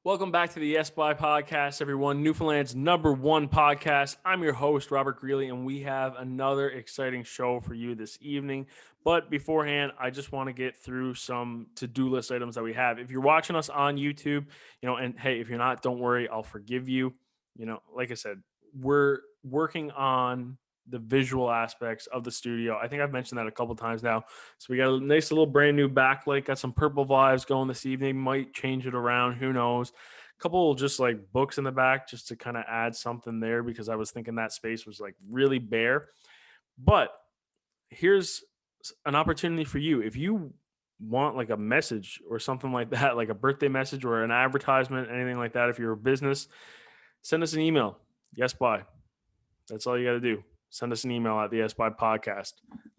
Welcome back to the Yes By podcast, everyone. Newfoundland's #1 podcast. I'm your host, Robert Greeley, and we have another exciting show for you this evening. But beforehand, I just want to get through some to-do list items that we have. If you're watching us on YouTube, and hey, if you're not, don't worry, I'll forgive you. Like I said, we're working on the visual aspects of the studio. I think I've mentioned that a couple times now. So we got a nice little brand new backlight, got some purple vibes going this evening, might change it around, who knows. A couple just like books in the back just to kind of add something there because I was thinking that space was like really bare. But here's an opportunity for you. If you want like a message or something like that, like a birthday message or an advertisement, anything like that, if you're a business, send us an email. Yes, bye. That's all you got to do. Send us an email at the Yes By Podcast.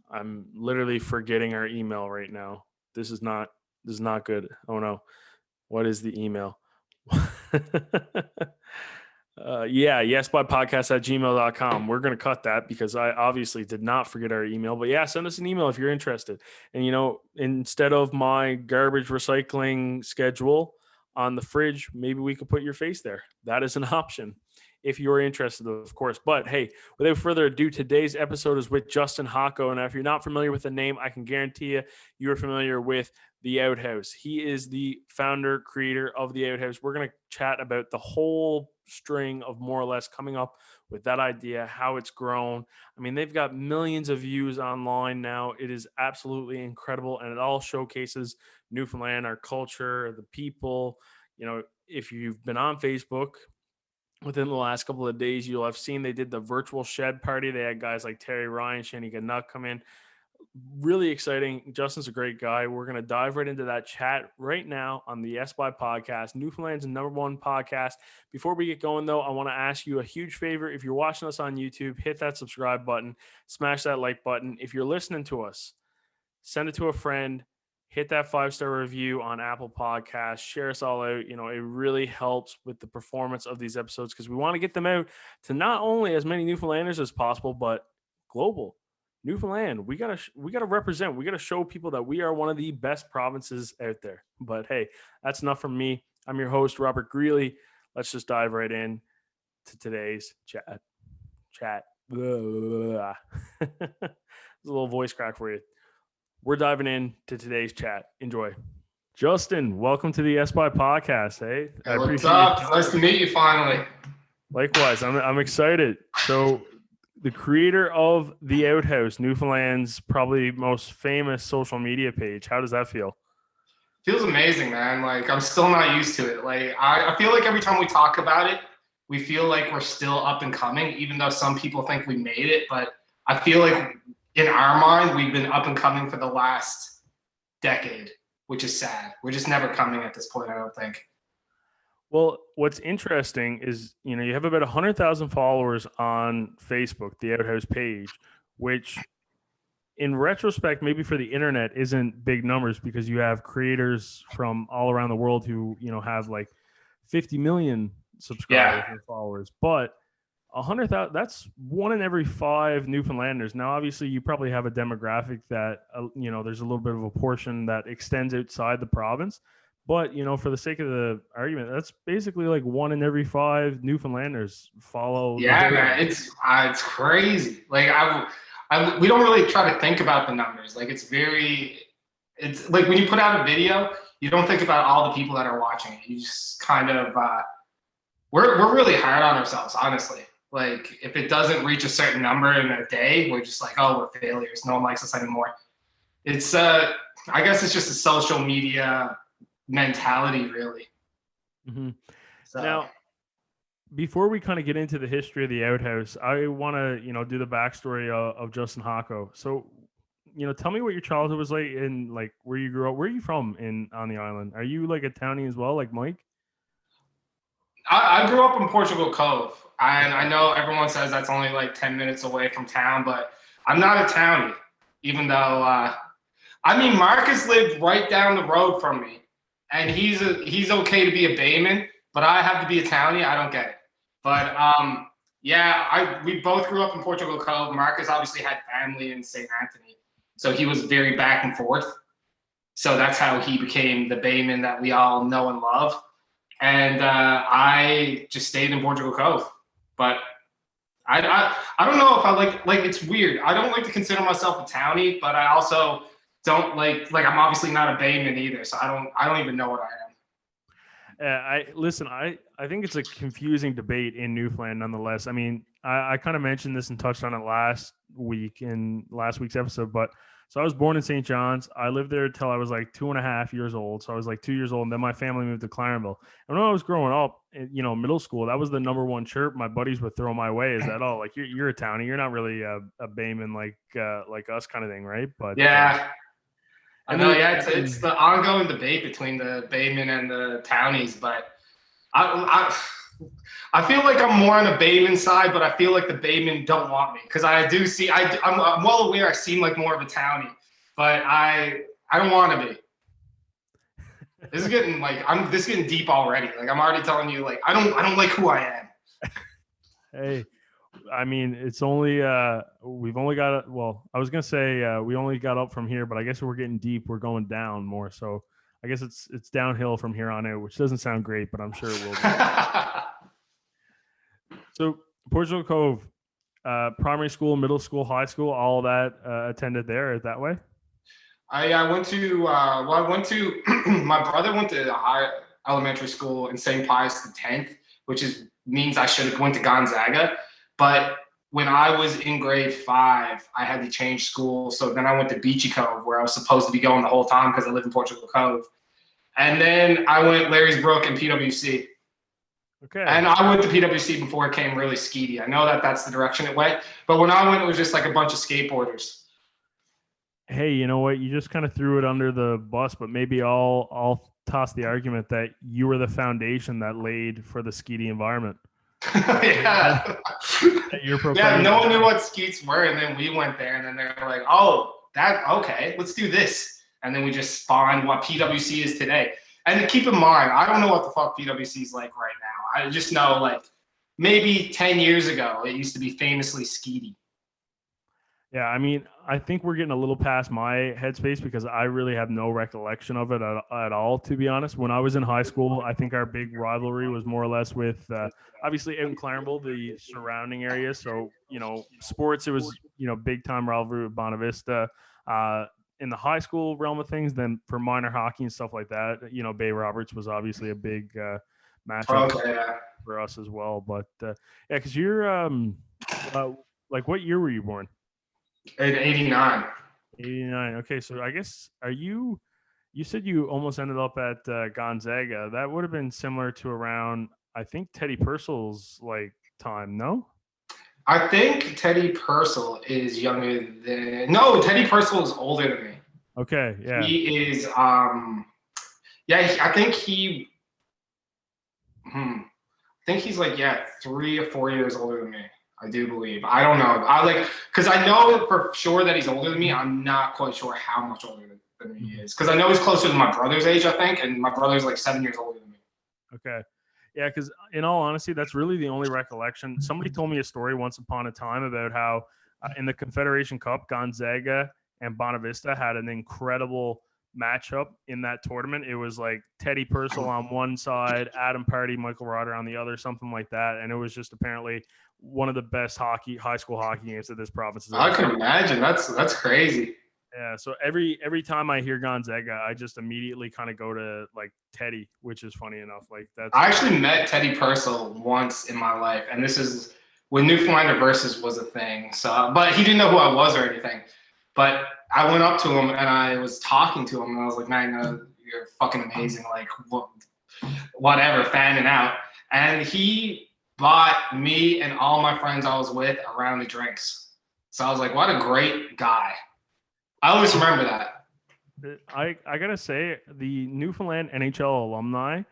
I'm literally forgetting our email right now. This is not good. Oh no. What is the email? yesbypodcast@gmail.com. We're going to cut that because I obviously did not forget our email. But yeah, send us an email if you're interested. And instead of my garbage recycling schedule on the fridge, maybe we could put your face there. That is an option if you're interested, of course. But hey, without further ado, today's episode is with Justin Hocko. And if you're not familiar with the name, I can guarantee you are familiar with the Outhouse. He is the founder, creator of the Outhouse. We're going to chat about the whole string of more or less coming up with that idea, how it's grown. I mean, they've got millions of views online now. It is absolutely incredible. And it all showcases Newfoundland, our culture, the people. If you've been on Facebook, within the last couple of days, you'll have seen they did the virtual shed party. They had guys like Terry Ryan, Shanika Nutt come in. Really exciting. Justin's a great guy. We're going to dive right into that chat right now on the Yes By Podcast, Newfoundland's #1 podcast. Before we get going, though, I want to ask you a huge favor. If you're watching us on YouTube, hit that subscribe button, smash that like button. If you're listening to us, send it to a friend. Hit that 5-star review on Apple Podcasts. Share us all out. It really helps with the performance of these episodes because we want to get them out to not only as many Newfoundlanders as possible, but global. Newfoundland, we gotta represent. We gotta show people that we are one of the best provinces out there. But hey, that's enough from me. I'm your host, Robert Greeley. Let's just dive right in to today's chat. There's a little voice crack for you. We're diving into today's chat. Enjoy. Justin, welcome to the Yes By Podcast. Hey, what's up? Nice to meet you finally. Likewise, I'm excited. So, the creator of the Outhouse, Newfoundland's probably most famous social media page. How does that feel? Feels amazing, man. Like, I'm still not used to it. Like, I feel like every time we talk about it, we feel like we're still up and coming, even though some people think we made it. But I feel like in our mind, we've been up and coming for the last decade, which is sad. We're just never coming at this point, I don't think. Well, what's interesting is, you have about 100,000 followers on Facebook, the Outhouse page, which in retrospect, maybe for the internet isn't big numbers because you have creators from all around the world who, have like 50 million subscribers and followers. But 100,000, that's 1 in every 5 Newfoundlanders. Now, obviously, you probably have a demographic that, there's a little bit of a portion that extends outside the province. But, for the sake of the argument, that's basically like 1 in every 5 Newfoundlanders follow. Yeah, man, it's crazy. Like, we don't really try to think about the numbers. Like, it's like when you put out a video, you don't think about all the people that are watching it. You just kind of, we're really hard on ourselves, honestly. Like, if it doesn't reach a certain number in a day, we're just like, oh, we're failures. No one likes us anymore. It's, I guess it's just a social media mentality, really. Mm-hmm. So. Now, before we kind of get into the history of the Outhouse, I want to, do the backstory of Justin Hocko. So, tell me what your childhood was like and like where you grew up. Where are you from on the island? Are you like a townie as well, like Mike? I grew up in Portugal Cove, and I know everyone says that's only like 10 minutes away from town, but I'm not a townie, even though, Marcus lived right down the road from me, and he's okay to be a Bayman, but I have to be a townie. I don't get it. But we both grew up in Portugal Cove. Marcus obviously had family in St. Anthony, so he was very back and forth. So that's how he became the Bayman that we all know and love. and I just stayed in Portugal Cove. But I don't know if I like it's weird. I don't like to consider myself a townie, but I also don't like I'm obviously not a Bayman either, so I don't even know what I am. I think it's a confusing debate in Newfoundland nonetheless. I mean, I kind of mentioned this and touched on it last week in last week's episode, but so I was born in St. John's. I lived there until I was like 2.5 years old. So I was like 2 years old, and then my family moved to Clarenville. And when I was growing up, middle school, that was the number one chirp my buddies would throw my way. Is that, oh, like you're a townie, you're not really a Bayman like us kind of thing, right? But yeah. I know, yeah, it's the ongoing debate between the Baymen and the townies, but I feel like I'm more on the Bayman side, but I feel like the Baymen don't want me because I do see I'm well aware I seem like more of a townie, but I don't want to be. This is getting this is getting deep already. Like I'm already telling you, like I don't like who I am. Hey, I mean, it's only we've only got I was gonna say we only got up from here, but I guess we're getting deep. We're going down more, so I guess it's downhill from here on out, which doesn't sound great, but I'm sure it will be. So Portugal Cove, primary school, middle school, high school, all that attended there that way. I went to my brother went to high elementary school in St. Pius X, which means I should have went to Gonzaga. But when I was in grade 5, I had to change school. So then I went to Beachy Cove, where I was supposed to be going the whole time because I live in Portugal Cove. And then I went Larry's Brook and PWC. Okay. And I went to PWC before it came really skeety. I know that's the direction it went. But when I went, it was just like a bunch of skateboarders. Hey, you know what? You just kind of threw it under the bus, but maybe I'll toss the argument that you were the foundation that laid for the skeety environment. Yeah. Yeah, no one knew what skeets were, and then we went there, and then they were like, "Oh, okay, let's do this," and then we just spawned what PWC is today. And keep in mind, I don't know what the fuck PWC is like right now. I just know like maybe 10 years ago it used to be famously skeety. Yeah, I mean, I think we're getting a little past my headspace because I really have no recollection of it at all, to be honest. When I was in high school, I think our big rivalry was more or less with, obviously, out in Clarenville, the surrounding areas. So, sports, it was, big time rivalry with Bonavista. In the high school realm of things, then for minor hockey and stuff like that, Bay Roberts was obviously a big matchup for us as well. But, yeah, because you're, like, what year were you born? In 89. 89. Okay, so I guess you said you almost ended up at Gonzaga. That would have been similar to around, I think, Teddy Purcell's time, no? I think Teddy Purcell is younger than Teddy Purcell is older than me. Okay, yeah. He is I think he's 3 or 4 years older than me. I do believe. I don't know. Because I know for sure that he's older than me. I'm not quite sure how much older than he is. Because I know he's closer to my brother's age, I think, and my brother's 7 years older than me. Okay. Yeah, because in all honesty, that's really the only recollection. Somebody told me a story once upon a time about how in the Confederation Cup, Gonzaga and Bonavista had an incredible matchup in that tournament. It was like Teddy Purcell on one side, Adam Party, Michael Roder on the other, something like that. And it was just apparently one of the best high school hockey games that this province has ever seen. I can imagine. That's crazy. Yeah, so every time I hear Gonzaga, I just immediately kind of go to Teddy, which is funny enough. I actually met Teddy Purcell once in my life, and this is when Newfoundlander Versus was a thing. So, but he didn't know who I was or anything. But I went up to him and I was talking to him, and I was like, "Man, you're fucking amazing! Whatever, fanning out." And he bought me and all my friends I was with a round of drinks. So I was like, "What a great guy." I always remember that. I gotta say, the Newfoundland NHL alumni,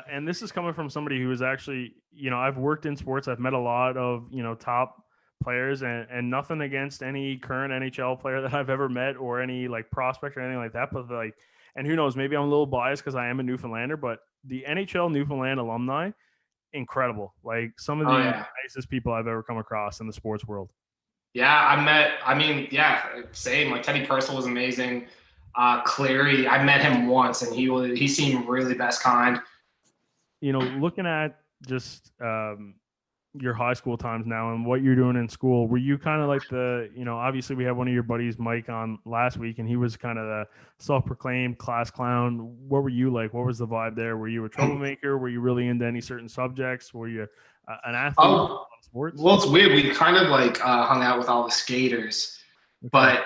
and this is coming from somebody who is actually, I've worked in sports. I've met a lot of, top players, and nothing against any current NHL player that I've ever met or any prospect or anything like that. But and who knows, maybe I'm a little biased because I am a Newfoundlander, but the NHL Newfoundland alumni, incredible. Some of the nicest people I've ever come across in the sports world. Yeah, same. Teddy Purcell was amazing. Cleary, I met him once, and he seemed really best kind. looking at just your high school times now and what you're doing in school, were you kind of like obviously we had one of your buddies, Mike, on last week, and he was kind of the self-proclaimed class clown. What were you like? What was the vibe there? Were you a troublemaker? Were you really into any certain subjects? Were you an athlete in sports? Well, it's weird. We kind of like hung out with all the skaters, Okay. but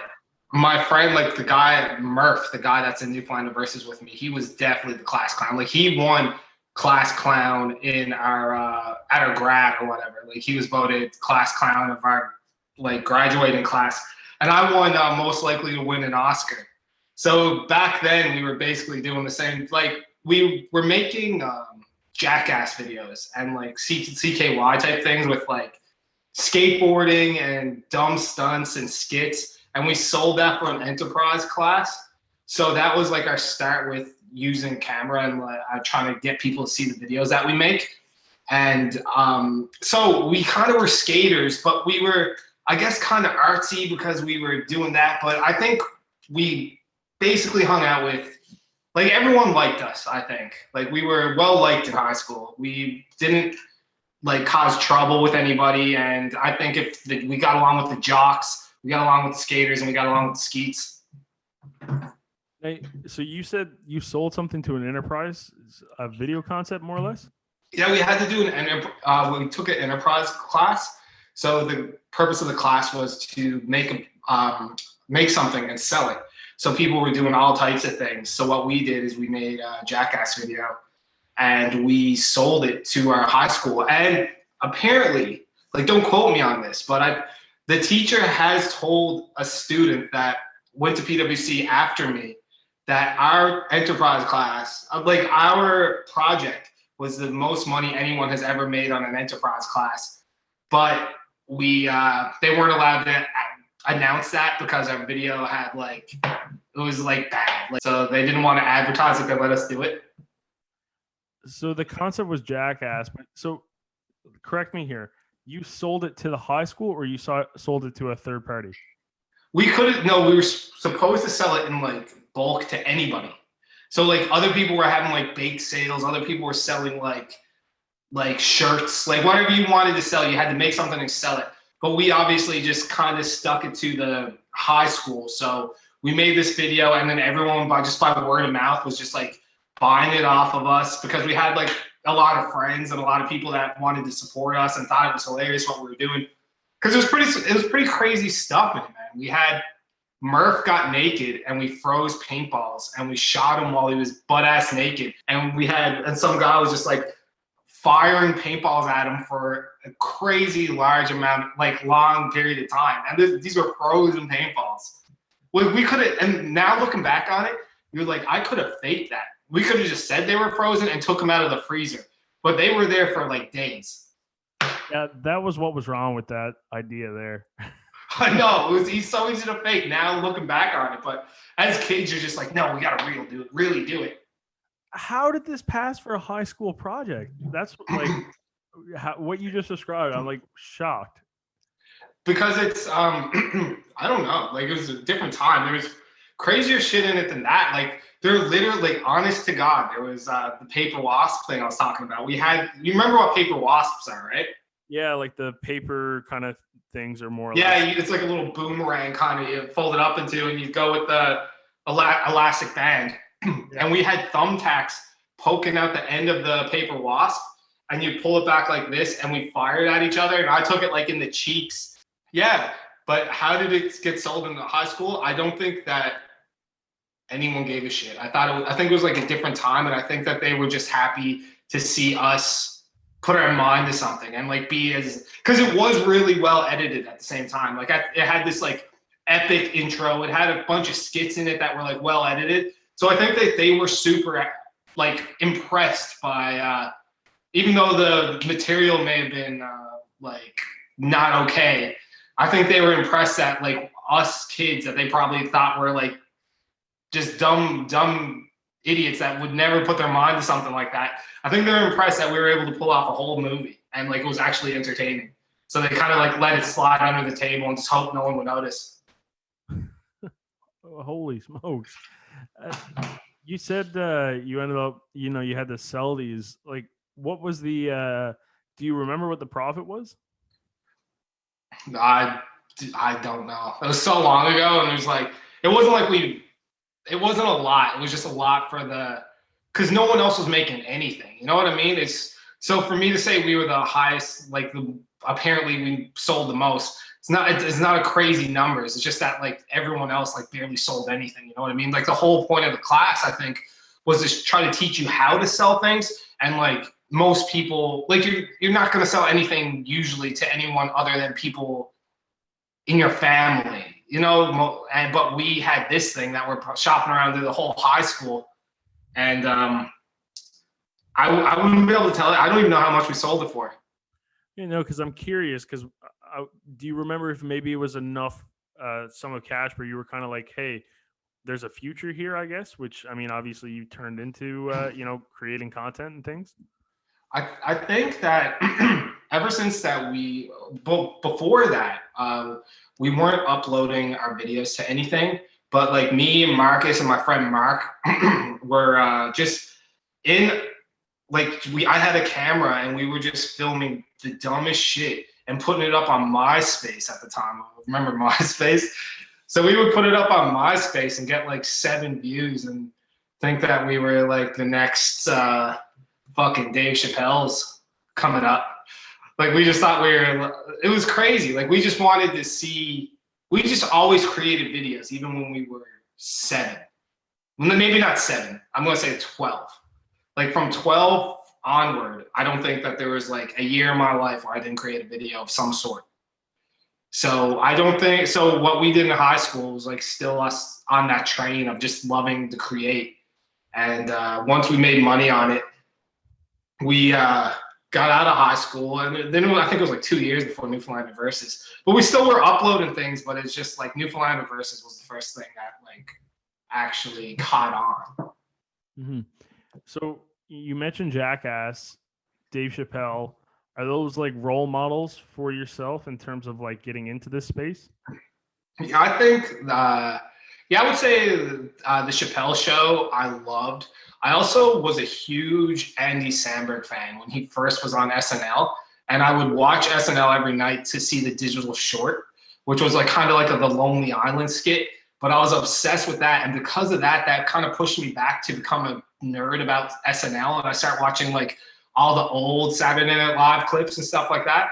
my friend, like the guy Murph, the guy that's in Newfoundland V.S with me, he was definitely the class clown. Like he won class clown in our at our grad or whatever. Like he was voted class clown of our like graduating class, and I won most likely to win an Oscar. So back then we were basically doing the same. Like we were making jackass videos and like CKY type things with like skateboarding and dumb stunts and skits, and we sold that for an enterprise class. So that was like our start with using camera and trying to get people to see the videos that we make. And so we kind of were skaters, but we were, I guess, kind of artsy because we were doing that. But I think we basically hung out with, like, everyone liked us, I think. Like, we were well liked in high school. We didn't like cause trouble with anybody. And I think we got along with the jocks, we got along with the skaters, and we got along with the skeets. Hey, so you said you sold something to an enterprise, a video concept, more or less? Yeah, we had to do we took an enterprise class. So the purpose of the class was to make something and sell it. So people were doing all types of things. So what we did is we made a jackass video and we sold it to our high school. And apparently, like, don't quote me on this, but the teacher has told a student that went to PWC after me that our enterprise class, like our project, was the most money anyone has ever made on an enterprise class. But they weren't allowed to announce that because our video had it was like bad. So they didn't want to advertise it. They let us do it. So the concept was jackass. But so correct me here. You sold it to the high school or you sold it to a third party? We couldn't, no, we were supposed to sell it in like bulk to anybody. So like other people were having like bake sales, other people were selling like shirts, like whatever you wanted to sell, you had to make something and sell it. But we obviously just kind of stuck it to the high school. So we made this video and then everyone by word of mouth was just like buying it off of us because we had like a lot of friends and a lot of people that wanted to support us and thought it was hilarious what we were doing. Because it was pretty crazy stuff in it, man. We had Murph got naked and we froze paintballs and we shot him while he was butt ass naked. And some guy was just like firing paintballs at him for a crazy large amount, like long period of time. And these were frozen paintballs. We could have, and now looking back on it, you're like, I could have faked that. We could have just said they were frozen and took them out of the freezer, but they were there for like days. Yeah, that was what was wrong with that idea there. I know, he's so easy to fake now looking back on it, but as kids, you're just like, no, we got to really do it. How did this pass for a high school project? That's like what you just described. I'm like shocked. Because it's, I don't know, like it was a different time. There was crazier shit in it than that. Like they're literally, like, honest to God, there was the paper wasp thing I was talking about. You remember what paper wasps are, right? Yeah, like the paper kind of things are more. Yeah, it's like a little boomerang kind of you fold it up into, and you go with the elastic band. Yeah. And we had thumbtacks poking out the end of the paper wasp, and you pull it back like this, and we fired at each other. And I took it like in the cheeks. Yeah, but how did it get sold in the high school? I don't think that anyone gave a shit. I think it was like a different time, and I think that they were just happy to see us put our mind to something and like because it was really well edited at the same time. Like it had this like epic intro. It had a bunch of skits in it that were like well edited. So I think that they were super like impressed by, even though the material may have been like not okay, I think they were impressed that like us kids that they probably thought were like just dumb idiots that would never put their mind to something like that. I think they were impressed that we were able to pull off a whole movie and like it was actually entertaining. So they kind of like let it slide under the table and just hope no one would notice. Holy smokes. You said you ended up, you had to sell these. Like, what was the? Do you remember what the profit was? I I don't know. It was so long ago, and it was like it wasn't like it wasn't a lot. It was just a lot for because no one else was making anything. You know what I mean? It's so for me to say we were the highest, like apparently we sold the most. It's not a crazy numbers. It's just that like everyone else like barely sold anything. You know what I mean? Like the whole point of the class, I think, was to try to teach you how to sell things. And like most people, like you're not going to sell anything usually to anyone other than people in your family. You know, but we had this thing that we're shopping around through the whole high school, and I wouldn't be able to tell you. I don't even know how much we sold it for. You know, because I'm curious. Because do you remember if maybe it was enough sum of cash where you were kind of like, hey, there's a future here, I guess. Which I mean, obviously, you turned into creating content and things. I think that ever since that before that we weren't uploading our videos to anything, but like me and Marcus and my friend Mark were just in I had a camera and we were just filming the dumbest shit and putting it up on MySpace at the time. Remember MySpace? So we would put it up on MySpace and get like 7 views and think that we were like the next fucking Dave Chappelle's coming up. Like we just thought it was crazy. Like we just wanted to see, we just always created videos, even when we were 7. Maybe not 7, I'm gonna say 12. Like from 12 onward, I don't think that there was like a year in my life where I didn't create a video of some sort. So I don't think, so what we did in high school was like still us on that train of just loving to create. And once we made money on it, we got out of high school, and then I think it was like 2 years before Newfoundland V.S. But we still were uploading things, but it's just like Newfoundland V.S. was the first thing that like actually caught on. Mm-hmm. So you mentioned Jackass, Dave Chappelle. Are those like role models for yourself in terms of like getting into this space? Yeah, I think, I would say the Chappelle Show I loved. I also was a huge Andy Samberg fan when he first was on SNL, and I would watch SNL every night to see the digital short, which was like kind of like the Lonely Island skit. But I was obsessed with that, and because of that, that kind of pushed me back to become a nerd about SNL, and I started watching like all the old Saturday Night Live clips and stuff like that.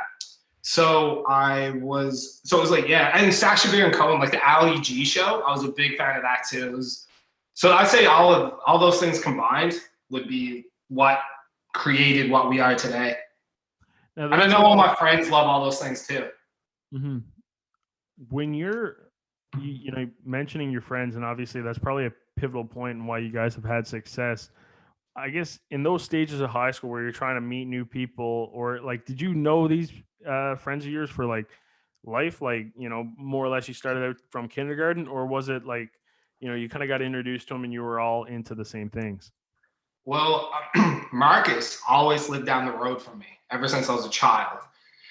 So it was like, yeah, and Sacha Baron Cohen, like the Ali G show, I was a big fan of that too. So I'd say all those things combined would be what created what we are today. And I know all my friends love all those things too. Mm-hmm. When you're mentioning your friends, and obviously that's probably a pivotal point in why you guys have had success. I guess in those stages of high school where you're trying to meet new people, or like, did you know these friends of yours for like life, like, more or less you started out from kindergarten, or was it like, you kind of got introduced to them and you were all into the same things? Well, Marcus always lived down the road from me ever since I was a child.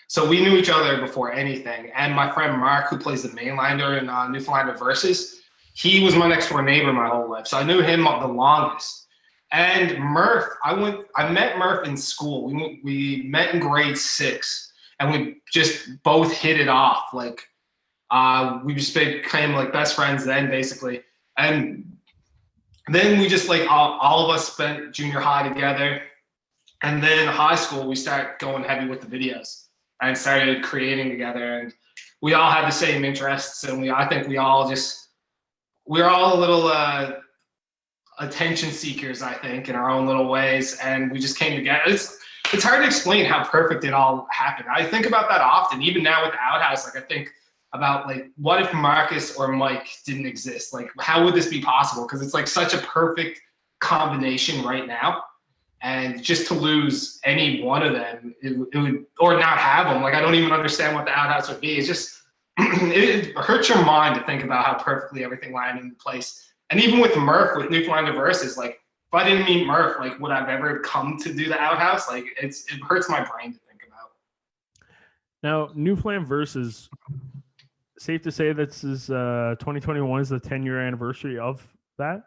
So we knew each other before anything. And my friend Mark, who plays the mainlander in Newfoundland V.S., he was my next door neighbor my whole life. So I knew him the longest. And Murph, I met Murph in school. We met in grade 6, and we just both hit it off. Like we just became like best friends then, basically. And then we just like all of us spent junior high together. And then in high school, we started going heavy with the videos and started creating together. And we all had the same interests. And I think we're all a little attention seekers, I think, in our own little ways. And we just came together. It's hard to explain how perfect it all happened. I think about that often, even now with the Outhouse. Like I think about like, what if Marcus or Mike didn't exist? Like, how would this be possible? Because it's like such a perfect combination right now. And just to lose any one of them, it would, or not have them. Like, I don't even understand what the Outhouse would be. It's just, it hurts your mind to think about how perfectly everything landed into place. And even with Murph, with Newfoundland V.S., like, if I didn't meet Murph, like, would I've ever come to do the Outhouse? Like, it hurts my brain to think about. Now, Newfoundland V.S., safe to say this is 2021 is the 10-year anniversary of that?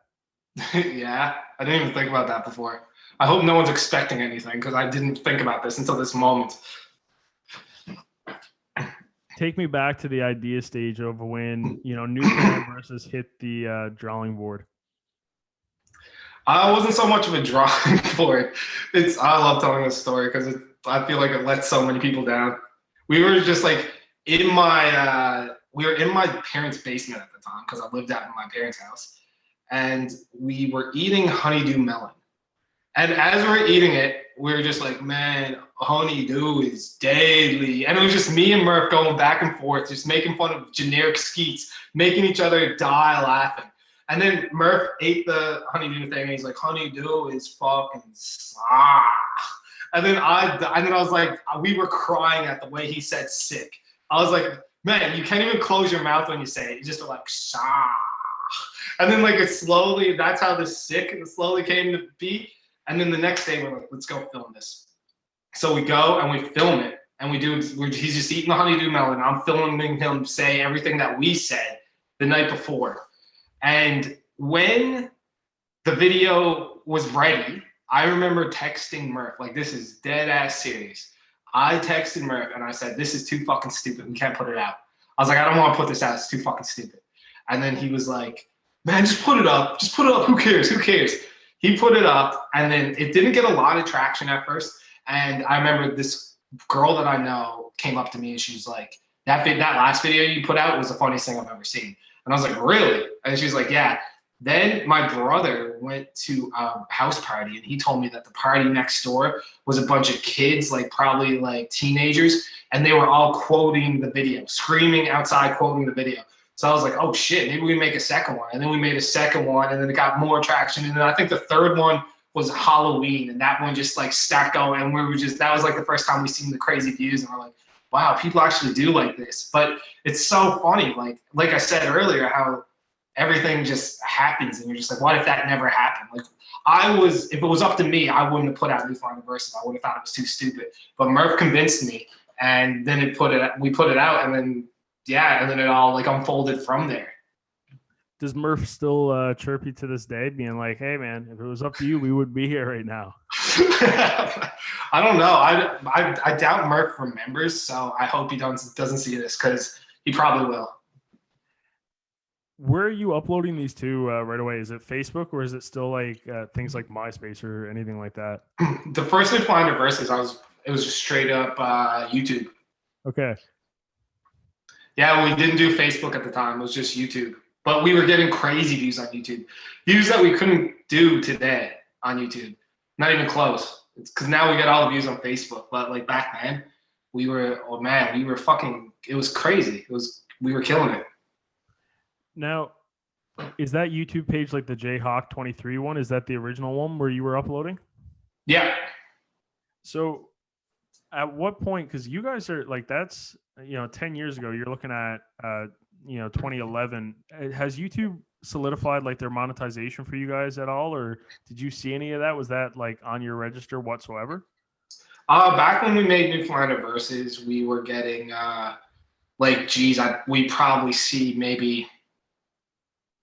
Yeah, I didn't even think about that before. I hope no one's expecting anything because I didn't think about this until this moment. Take me back to the idea stage of when, Newfoundland versus hit the drawing board. I wasn't so much of a drawing board. I love telling this story because I feel like it lets so many people down. We were just like we were in my parents' basement at the time because I lived out in my parents' house, and we were eating honeydew melon. And as we were eating it, we were just like, man, honeydew is deadly. And it was just me and Murph going back and forth, just making fun of generic skeets, making each other die laughing. And then Murph ate the honeydew thing, and he's like, honeydew is fucking ah. And then I was like, we were crying at the way he said sick. I was like, man, you can't even close your mouth when you say it. You just are like, shah. And then like that's how the sick slowly came to be. And then the next day we're like, let's go film this. So we go and we film it, and he's just eating the honeydew melon. I'm filming him say everything that we said the night before. And when the video was ready, I remember texting Murph, like, this is dead ass serious. I texted Murph and I said, this is too fucking stupid. We can't put it out. I was like, I don't want to put this out. It's too fucking stupid. And then he was like, man, just put it up. Just put it up. Who cares? Who cares? He put it up, and then it didn't get a lot of traction at first. And I remember this girl that I know came up to me and she was like, that last video you put out was the funniest thing I've ever seen. And I was like, really? And she was like, yeah. Then my brother went to a house party, and he told me that the party next door was a bunch of kids, like probably like teenagers, and they were all quoting the video, screaming outside, quoting the video. So I was like, oh shit, maybe we make a second one. And then we made a second one, and then it got more traction. And then I think the third one was Halloween, and that one just like stacked going. And that was like the first time we seen the crazy views, and we're like, wow, people actually do like this. But it's so funny, like I said earlier, how everything just happens, and you're just like, what if that never happened? Like if it was up to me, I wouldn't have put out Newfoundland versus. I would have thought it was too stupid. But Murph convinced me, and then we put it out, and then it all like unfolded from there. Does Murph still chirp you to this day, being like, hey man, if it was up to you, we would be here right now? I don't know. I doubt Murph remembers, so I hope he doesn't see this, because he probably will. Where are you uploading these to right away? Is it Facebook, or is it still like things like MySpace or anything like that? The first Newfoundland versus, it was just straight up YouTube. Okay. Yeah, we didn't do Facebook at the time. It was just YouTube. But we were getting crazy views on YouTube. Views that we couldn't do today on YouTube. Not even close. It's because now we get all the views on Facebook. But like back then, we were fucking, it was crazy. We were killing it. Now, is that YouTube page like the Jayhawk23 one? Is that the original one where you were uploading? Yeah. So at what point, because you guys are like, that's 10 years ago, you're looking at 2011. Has YouTube solidified like their monetization for you guys at all, or did you see any of that? Was that like on your register whatsoever? Back when we made Newfoundland versus, we were getting we probably see maybe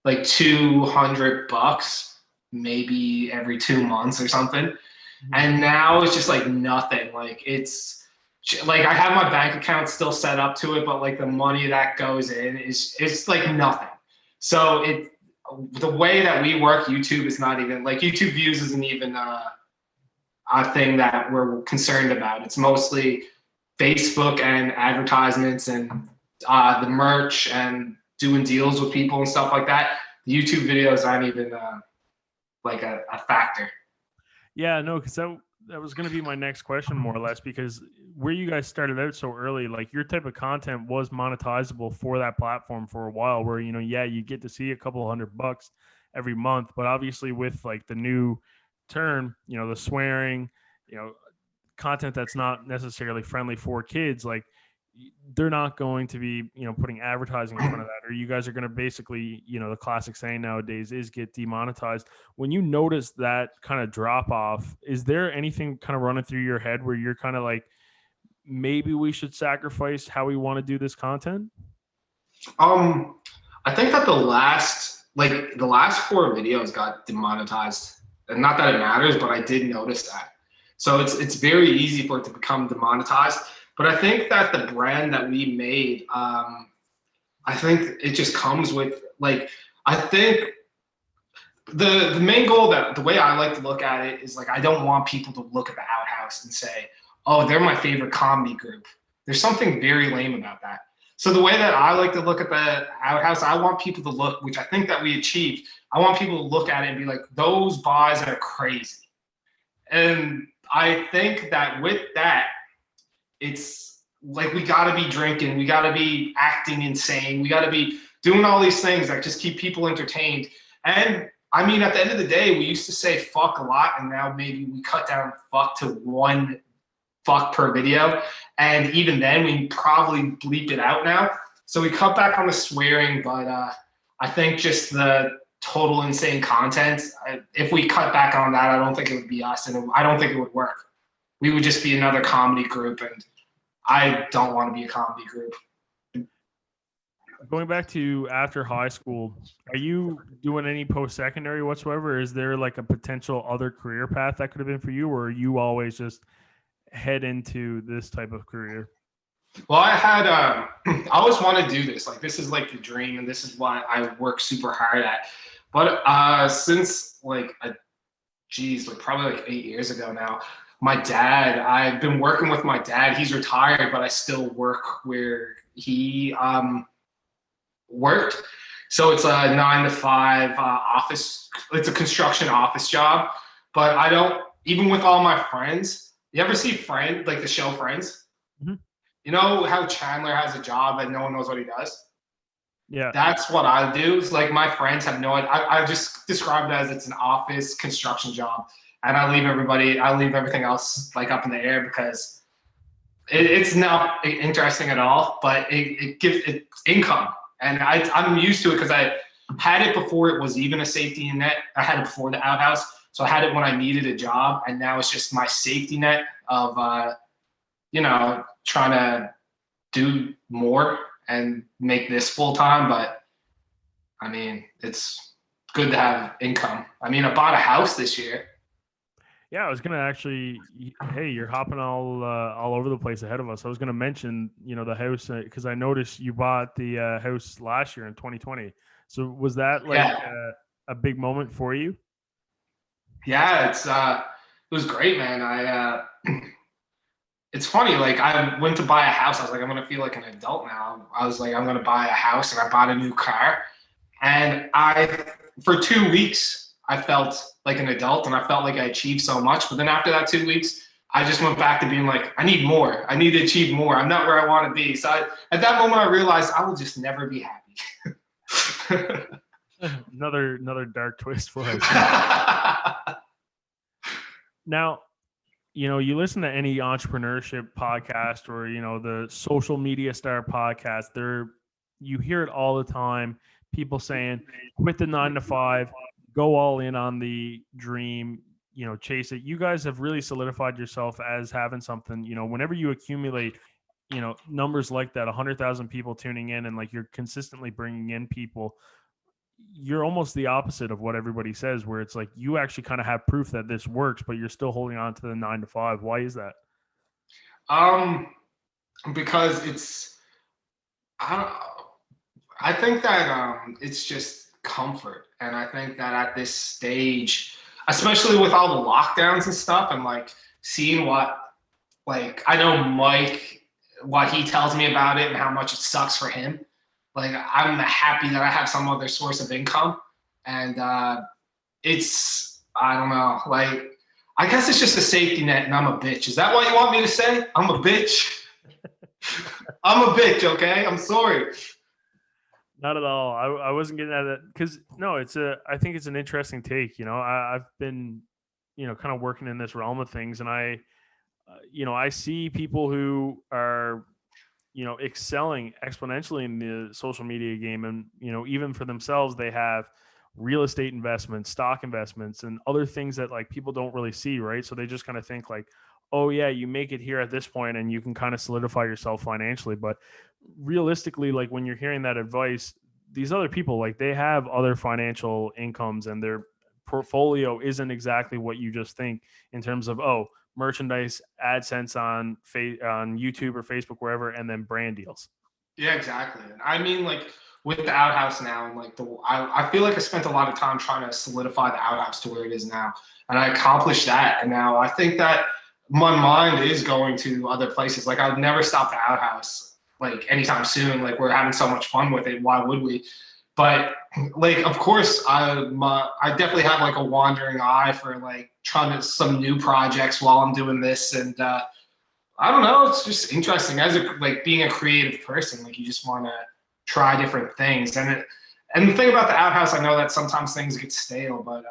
like $200 maybe every 2 months or something. Mm-hmm. And now it's just like nothing. Like it's like I have my bank account still set up to it, but like the money that goes in it's like nothing. So the way that we work YouTube is not even like YouTube views isn't even a thing that we're concerned about. It's mostly Facebook and advertisements and the merch and doing deals with people and stuff like that. The YouTube videos aren't even like a factor. Yeah, no, because that was going to be my next question, more or less, because where you guys started out so early, like your type of content was monetizable for that platform for a while, where you get to see a couple $100 every month, but obviously with like the new turn, the swearing, content that's not necessarily friendly for kids, like they're not going to be putting advertising in front of that, or you guys are going to basically the classic saying nowadays is get demonetized. When you notice that kind of drop off, is there anything kind of running through your head where you're kind of like, maybe we should sacrifice how we want to do this content? I think that the last 4 videos got demonetized not that it matters, but I did notice that. So it's very easy for it to become demonetized. But I think that the brand that we made, I think it just comes with like, I think the main goal, that the way I like to look at it is like, I don't want people to look at the Outhouse and say, oh, they're my favorite comedy group. There's something very lame about that. So the way that I like to look at the Outhouse, I want people to look, which I think that we achieved. I want people to look at it and be like, those guys are crazy. And I think that with that, it's like, we got to be drinking, we got to be acting insane, we got to be doing all these things that just keep people entertained. And I mean, at the end of the day, we used to say fuck a lot, and now maybe we cut down fuck to one fuck per video. And even then, we probably bleep it out now. So we cut back on the swearing, but I think just the total insane content, if we cut back on that, I don't think it would be us, and I don't think it would work. We would just be another comedy group, and I don't want to be a comedy group. Going back to after high school, are you doing any post-secondary whatsoever? Is there like a potential other career path that could have been for you, or are you always just head into this type of career? Well, I had, I always want to do this. Like, this is like the dream, and this is what I work super hard at. But since like, probably like 8 years ago now, I've been working with my dad. He's retired, but I still work where he worked. So it's a 9 to 5 office. It's a construction office job. But I don't, even with all my friends, you ever see Friends, like the show Friends? Mm-hmm. You know how Chandler has a job and no one knows what he does? Yeah. That's what I do. It's like, my friends have no idea. I just describe it as it's an office construction job. And I leave everything else like up in the air, because it's not interesting at all, but it gives it income. And I'm used to it because I had it before it was even a safety net. I had it before the Outhouse. So I had it when I needed a job, and now it's just my safety net of, trying to do more and make this full time. But I mean, it's good to have income. I mean, I bought a house this year. Yeah, I was gonna actually. Hey, you're hopping all over the place ahead of us. I was gonna mention, the house, because I noticed you bought the house last year in 2020. So was that like a big moment for you? Yeah, it was great, man. It's funny. Like, I went to buy a house. I was like, I'm gonna feel like an adult now. I was like, I'm gonna buy a house, and I bought a new car. And for 2 weeks, I felt like an adult, and I felt like I achieved so much. But then after that 2 weeks, I just went back to being like, I need more. I need to achieve more. I'm not where I want to be. So at that moment, I realized I will just never be happy. Another dark twist for us. Now, you listen to any entrepreneurship podcast or, the social media star podcast, you hear it all the time. People saying, quit the 9 to 5, go all in on the dream, chase it. You guys have really solidified yourself as having something, whenever you accumulate, numbers like that, 100,000 people tuning in, and like you're consistently bringing in people, you're almost the opposite of what everybody says, where it's like you actually kind of have proof that this works, but you're still holding on to the 9 to 5. Why is that? Because I think that it's just comfort. And I think that at this stage, especially with all the lockdowns and stuff, and like seeing I know Mike, what he tells me about it and how much it sucks for him. Like, I'm happy that I have some other source of income. And I don't know, like, I guess it's just a safety net, and I'm a bitch. Is that what you want me to say? I'm a bitch. I'm a bitch, okay? I'm sorry. Not at all. I wasn't getting at it because no, I think it's an interesting take. I've been, kind of working in this realm of things, and I see people who are, excelling exponentially in the social media game, and even for themselves, they have real estate investments, stock investments, and other things that like people don't really see, right? So they just kind of think like, oh yeah, you make it here at this point and you can kind of solidify yourself financially. But realistically, like when you're hearing that advice, these other people, like they have other financial incomes and they're portfolio isn't exactly what you just think in terms of, oh, merchandise, AdSense on YouTube or Facebook, wherever, and then brand deals. Yeah, exactly. I mean, like with the Outhouse now, and like I feel like I spent a lot of time trying to solidify the Outhouse to where it is now, and I accomplished that. And now I think that my mind is going to other places. Like I'd never stop the Outhouse like anytime soon. Like we're having so much fun with it. Why would we? But like, of course, I definitely have like a wandering eye for like trying to some new projects while I'm doing this, and I don't know. It's just interesting as like being a creative person. Like you just want to try different things, and the thing about the Outhouse, I know that sometimes things get stale, but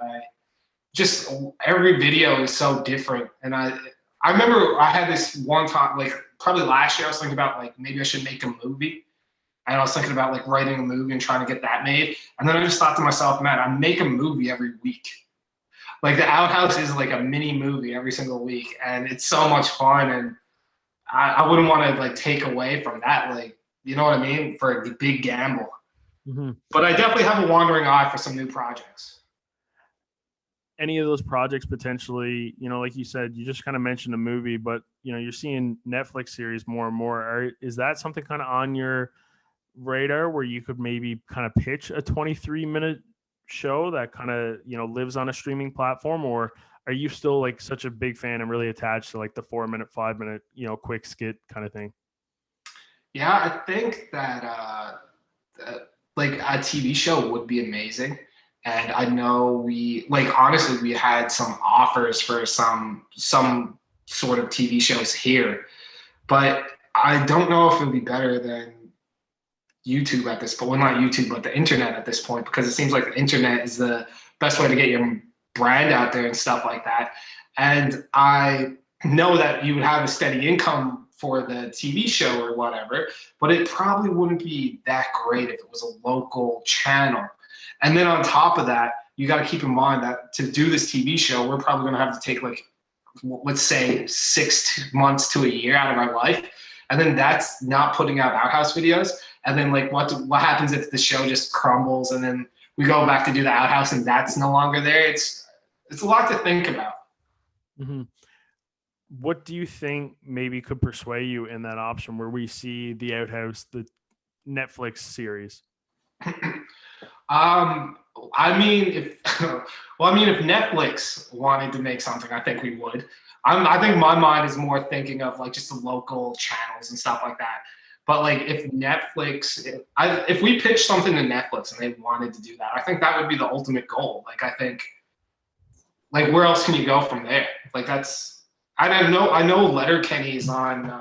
just every video is so different. And I remember I had this one time, like probably last year, I was thinking about like maybe I should make a movie. And I was thinking about like writing a movie and trying to get that made. And then I just thought to myself, man, I make a movie every week. Like the Outhouse is like a mini movie every single week, and it's so much fun. And I wouldn't want to like take away from that, like, you know what I mean, for the big gamble. Mm-hmm. But I definitely have a wandering eye for some new projects. Any of those projects potentially, like you said, you just kind of mentioned a movie, but you're seeing Netflix series more and more. Is that something kind of on your radar where you could maybe kind of pitch a 23-minute show that kind of lives on a streaming platform, or are you still like such a big fan and really attached to like the 4-minute, 5-minute, quick skit kind of thing? Yeah, I think that like a TV show would be amazing. And I know honestly, we had some offers for some sort of TV shows here, but I don't know if it would be better than YouTube at this point. Well, not YouTube, but the internet at this point, because it seems like the internet is the best way to get your brand out there and stuff like that. And I know that you would have a steady income for the TV show or whatever, but it probably wouldn't be that great if it was a local channel. And then on top of that, you got to keep in mind that to do this TV show, we're probably going to have to take like, let's say 6 months to a year out of our life. And then that's not putting out Outhouse videos. And then like what happens if the show just crumbles and then we go back to do the Outhouse and that's no longer there? It's a lot to think about. Mm-hmm. What do you think maybe could persuade you in that option where we see the Outhouse, the Netflix series? I mean, if Netflix wanted to make something, I think we would. I think my mind is more thinking of like just the local channels and stuff like that. But like if Netflix, if we pitched something to Netflix and they wanted to do that, I think that would be the ultimate goal. Like I think, like where else can you go from there? Like I know Letterkenny is on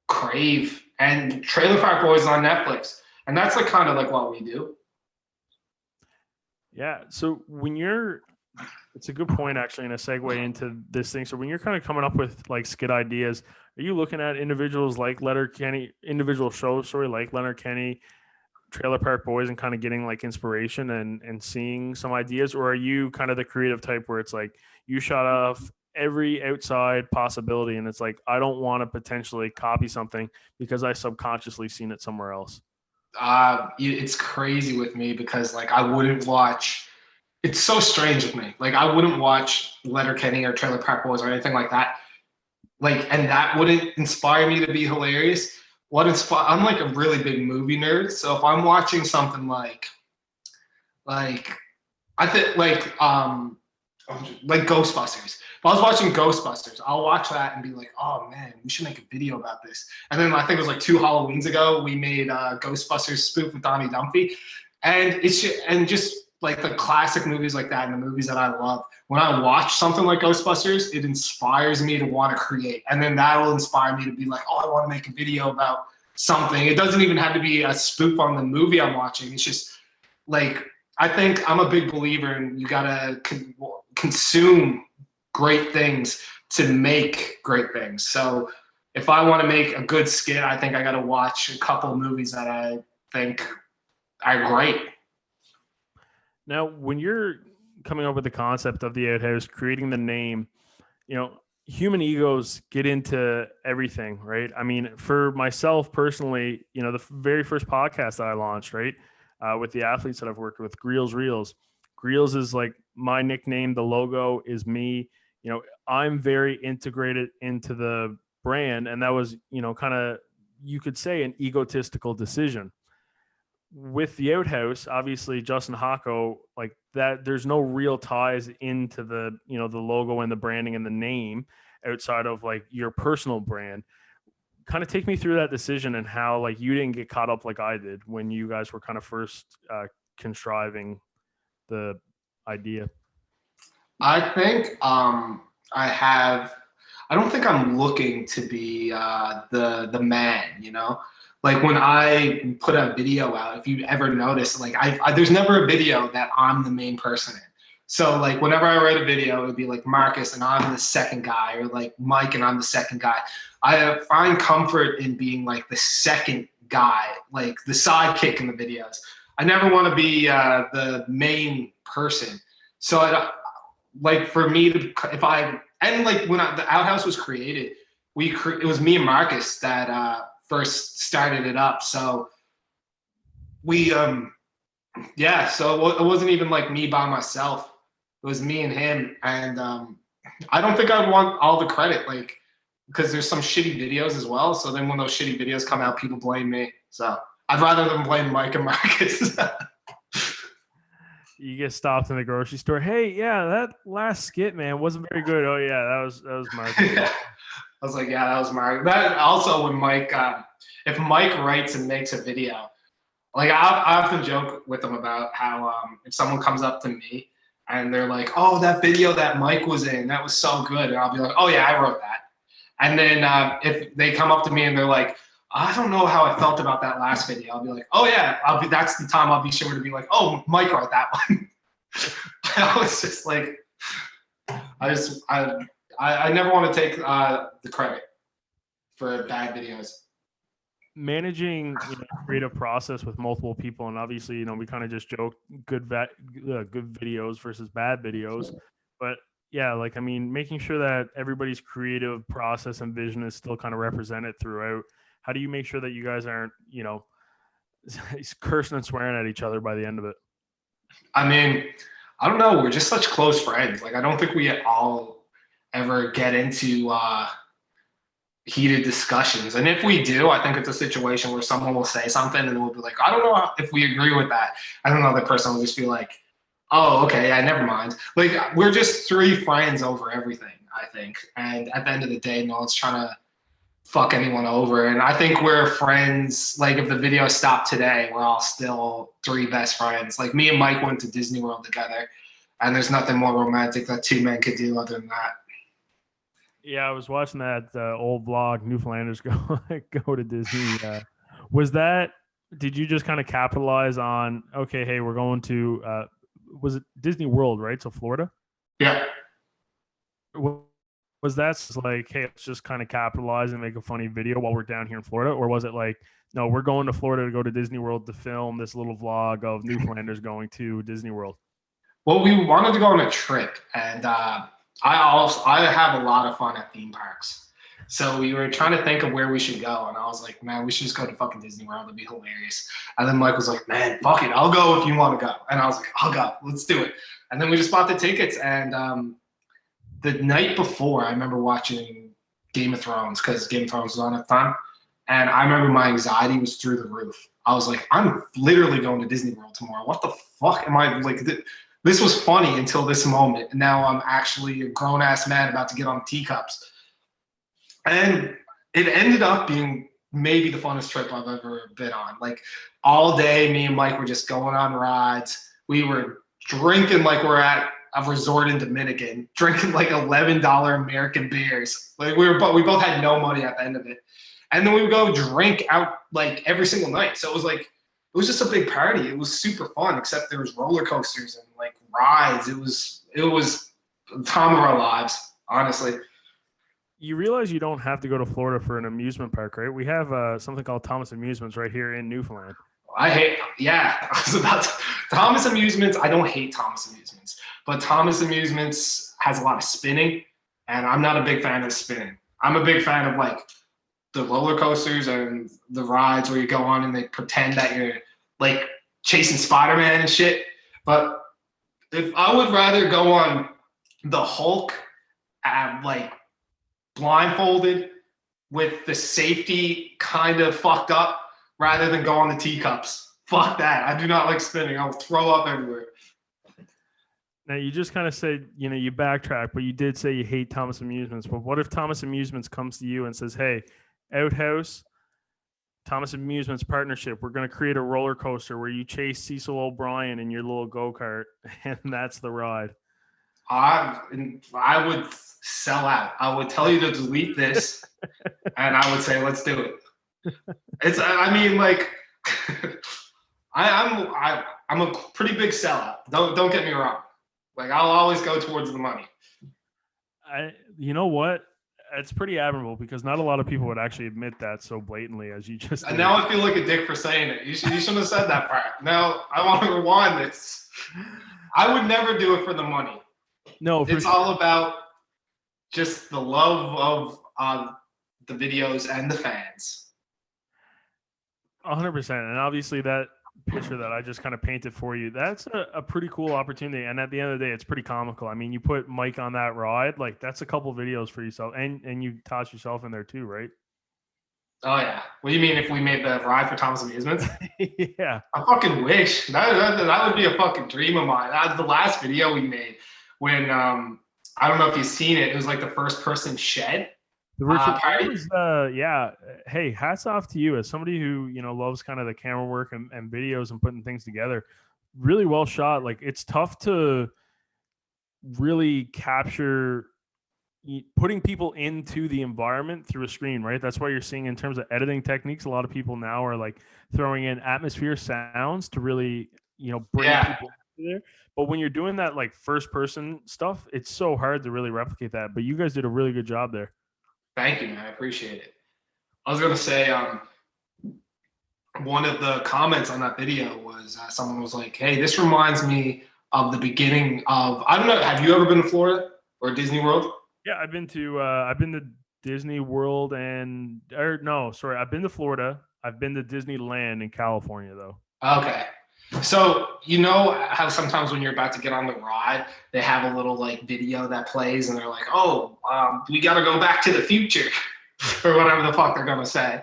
Crave and Trailer Park Boys is on Netflix, and that's like kind of like what we do. Yeah. So it's a good point actually, and a segue into this thing. So when you're kind of coming up with like skit ideas, are you looking at individuals like Letterkenny, individual shows, like Letterkenny, Trailer Park Boys, and kind of getting like inspiration and seeing some ideas? Or are you kind of the creative type where it's like you shot off every outside possibility and it's like, I don't want to potentially copy something because I subconsciously seen it somewhere else? It's crazy with me because like I wouldn't watch. It's so strange with me. Like I wouldn't watch Letterkenny or Trailer Park Boys or anything like that. Like, and that wouldn't inspire me to be hilarious. I'm like a really big movie nerd. So if I'm watching something like I think like Ghostbusters. If I was watching Ghostbusters, I'll watch that and be like, oh man, we should make a video about this. And then I think it was like 2 Halloweens ago, we made Ghostbusters spoof with Donnie Dumphy. And just like the classic movies like that and the movies that I love, when I watch something like Ghostbusters, it inspires me to want to create. And then that'll inspire me to be like, oh, I want to make a video about something. It doesn't even have to be a spoof on the movie I'm watching. It's just like, I think I'm a big believer in you got to consume great things to make great things. So if I want to make a good skit, I think I got to watch a couple of movies that I think are great. Now, when you're coming up with the concept of the Outhouse, creating the name, human egos get into everything, right? I mean, for myself personally, the very first podcast that I launched, right, with the athletes that I've worked with, Greels Reels is like my nickname, the logo is me. You know, I'm very integrated into the brand, and that was, you know, kind of, you could say, an egotistical decision. With the Outhouse, obviously Justin Hako, like that, there's no real ties into the, you know, the logo and the branding and the name outside of like your personal brand. Kind of take me through that decision and how like you didn't get caught up like I did when you guys were kind of first contriving the idea. I think I don't think I'm looking to be the man, you know? Like when I put a video out, if you ever notice, like there's never a video that I'm the main person in. So like whenever I write a video, it would be like Marcus and I'm the second guy, or like Mike and I'm the second guy. I find comfort in being like the second guy, like the sidekick in the videos. I never want to be the main person. So like for me to, if I, and like when the Outhouse was created, it was me and Marcus that first started it up. So we, yeah, so it wasn't even like me by myself. It was me and him. And I don't think I want all the credit, like, because there's some shitty videos as well. So then when those shitty videos come out, people blame me. So I'd rather them blame Mike and Marcus. You get stopped in the grocery store. Hey, yeah, that last skit, man, wasn't very good. Oh yeah, that was Mark. Yeah. I was like, yeah, that was Mark. That also when Mike, if Mike writes and makes a video, like I often joke with him about how if someone comes up to me and they're like, oh, that video that Mike was in, that was so good, and I'll be like, oh yeah, I wrote that. And then if they come up to me and they're like, I don't know how I felt about that last video, I'll be like, oh yeah, that's the time I'll be sure to be like, oh, Mike wrote that one. I was just like, I never want to take the credit for bad videos. Managing, you know, creative process with multiple people, and obviously, you know, we kind of just joked good videos versus bad videos, but yeah, like, I mean, making sure that everybody's creative process and vision is still kind of represented throughout. How do you make sure that you guys aren't, you know, cursing and swearing at each other by the end of it? I mean, I don't know. We're just such close friends. Like, I don't think we all ever get into heated discussions. And if we do, I think it's a situation where someone will say something and we'll be like, I don't know if we agree with that. And another person will just be like, oh, okay, yeah, never mind. Like, we're just three friends over everything, I think. And at the end of the day, no one's trying to fuck anyone over. And I think we're friends. Like, if the video stopped today, we're all still three best friends. Like, me and Mike went to DisneyWorld together, and there's nothing more romantic that two men could do other than that. Yeah, I was watching that old vlog, Newfoundlanders go to Disney. Did you just kind of capitalize on, okay, hey, we're going to, was it Disney World, right? So Florida? Yeah. Was that like, hey, let's just kind of capitalize and make a funny video while we're down here in Florida? Or was it like, no, we're going to Florida to go to Disney World to film this little vlog of Newfoundlanders going to Disney World? Well, we wanted to go on a trip, and I have a lot of fun at theme parks. So we were trying to think of where we should go, and I was like, man, we should just go to fucking Disney World. It'd be hilarious. And then Mike was like, man, fuck it, I'll go if you want to go. And I was like, I'll go, let's do it. And then we just bought the tickets, and the night before, I remember watching Game of Thrones, because Game of Thrones was on at the time, and I remember my anxiety was through the roof. I was like, I'm literally going to Disney World tomorrow. What the fuck am I, like, this was funny until this moment, and now I'm actually a grown-ass man about to get on teacups. And it ended up being maybe the funnest trip I've ever been on. Like, all day, me and Mike were just going on rides. We were drinking like we're at a resort in Dominican, drinking like $11 American beers. Like, we both had no money at the end of it. And then we would go drink out like every single night. So it was just a big party. It was super fun, except there was roller coasters and like rides. It was the time of our lives, honestly. You realize you don't have to go to Florida for an amusement park, right? We have something called Thomas Amusements right here in Newfoundland. I was about to, Thomas Amusements. I don't hate Thomas Amusements, but Thomas Amusements has a lot of spinning, and I'm not a big fan of spinning. I'm a big fan of like the roller coasters and the rides where you go on and they pretend that you're like chasing Spider-Man and shit. But If I would rather go on the Hulk, like blindfolded with the safety kind of fucked up, rather than go on the teacups. Fuck that. I do not like spinning. I'll throw up everywhere. Now you just kind of said, you backtrack, but you did say you hate Thomas Amusements. But what if Thomas Amusements comes to you and says, "Hey, Outhouse, Thomas Amusements partnership. We're going to create a roller coaster where you chase Cecil O'Brien in your little go-kart, and that's the ride." I would sell out. I would tell you to delete this, and I would say, let's do it. I mean, like, I'm a pretty big sellout. Don't get me wrong. Like, I'll always go towards the money. You know what? It's pretty admirable because not a lot of people would actually admit that so blatantly as you just did. And now I feel like a dick for saying it. You shouldn't have said that part. Now I want to rewind this. I would never do it for the money. No, it's all about just the love of the videos and the fans. 100%. And obviously that picture that I just kind of painted for you, that's a pretty cool opportunity. And at the end of the day, it's pretty comical. I mean, you put Mike on that ride, like that's a couple videos for yourself, and you toss yourself in there too, right? Oh yeah. What do you mean if we made the ride for Thomas Amusements? Yeah. I fucking wish. That would be a fucking dream of mine. That was the last video we made when I don't know if you've seen it. It was like the first person shed. The virtual party. Yeah. Hey, hats off to you as somebody who, loves kind of the camera work and videos and putting things together. Really well shot. Like, it's tough to really capture putting people into the environment through a screen, right? That's why you're seeing in terms of editing techniques, a lot of people now are like throwing in atmosphere sounds to really, bring people there. But when you're doing that like first person stuff, it's so hard to really replicate that. But you guys did a really good job there. Thank you, man. I appreciate it. I was going to say, one of the comments on that video was someone was like, "Hey, this reminds me of the beginning of," I don't know, have you ever been to Florida or Disney World? Yeah, I've been to Disney World I've been to Florida. I've been to Disneyland in California though. Okay. So you know how sometimes when you're about to get on the ride, they have a little like video that plays and they're like, "Oh, we got to go back to the future," or whatever the fuck they're gonna say.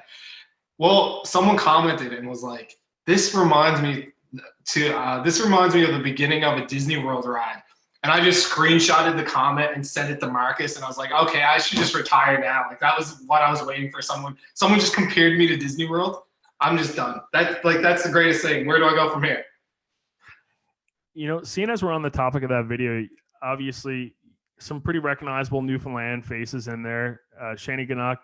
Well, someone commented and was like, "This reminds me of the beginning of a Disney World ride." And I just screenshotted the comment and sent it to Marcus, and I was like, "Okay, I should just retire now." Like that was what I was waiting for. Someone just compared me to Disney World. I'm just done. That's the greatest thing. Where do I go from here? Seeing as we're on the topic of that video, obviously some pretty recognizable Newfoundland faces in there. Shani Gannock,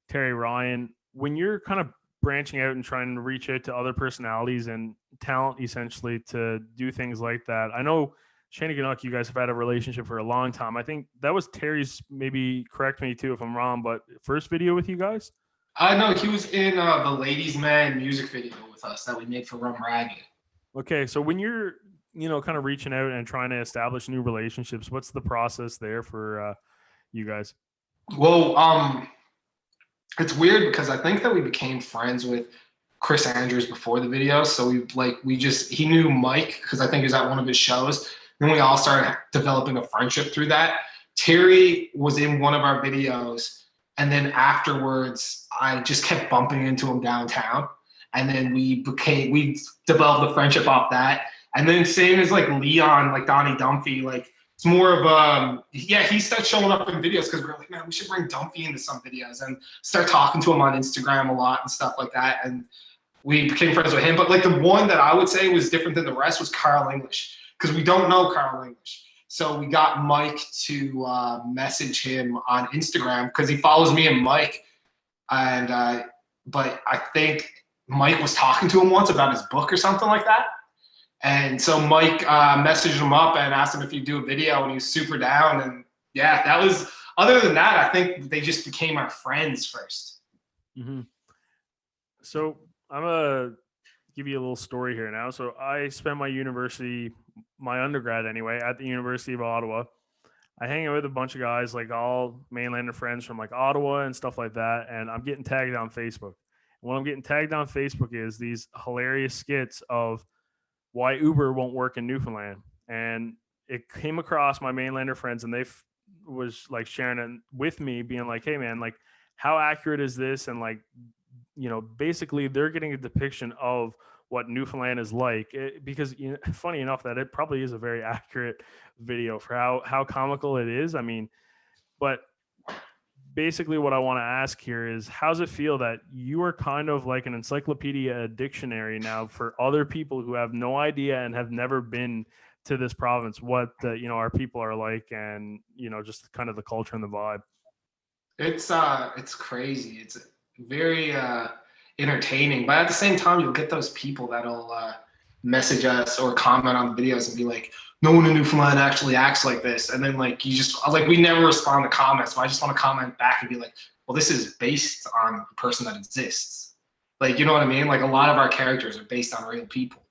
Terry Ryan. When you're kind of branching out and trying to reach out to other personalities and talent essentially to do things like that, I know Shani Gannock, you guys have had a relationship for a long time. I think that was Terry's, maybe correct me too if I'm wrong, but first video with you guys? No, he was in the Ladies Man music video with us that we made for Rum Ragged. Okay, so when you're, kind of reaching out and trying to establish new relationships, what's the process there for you guys? Well, it's weird because I think that we became friends with Chris Andrews before the video. So he knew Mike because I think he was at one of his shows. Then we all started developing a friendship through that. Terry was in one of our videos. And then afterwards, I just kept bumping into him downtown. And then we developed a friendship off that. And then same as like Leon, like Donnie Dumphy, like it's more of he started showing up in videos because we're like, "Man, we should bring Dumphy into some videos," and start talking to him on Instagram a lot and stuff like that. And we became friends with him. But like the one that I would say was different than the rest was Carl English, because we don't know Carl English. So we got Mike to message him on Instagram because he follows me and Mike. And but I think Mike was talking to him once about his book or something like that. And so Mike messaged him up and asked him if he'd do a video, and he was super down. And yeah, that was, other than that, I think they just became our friends first. Mm-hmm. So I'm going to give you a little story here now. So I spent my undergrad anyway, at the University of Ottawa. I hang out with a bunch of guys, like all mainlander friends from like Ottawa and stuff like that. And I'm getting tagged on Facebook. And what I'm getting tagged on Facebook is these hilarious skits of why Uber won't work in Newfoundland. And it came across my mainlander friends, and was like sharing it with me, being like, hey man, like how accurate is this? And like, basically they're getting a depiction of what Newfoundland is like, because funny enough that it probably is a very accurate video for how comical it is. I mean, but basically what I want to ask here is, how's it feel that you are kind of like an encyclopedia, a dictionary now for other people who have no idea and have never been to this province, what our people are like, and just kind of the culture and the vibe? It's crazy. It's very entertaining, but at the same time, you'll get those people that'll message us or comment on the videos and be like, no one in Newfoundland actually acts like this. And then like we never respond to comments, so I just want to comment back and be like, well, this is based on a person that exists. Like, you know what I mean? Like a lot of our characters are based on real people.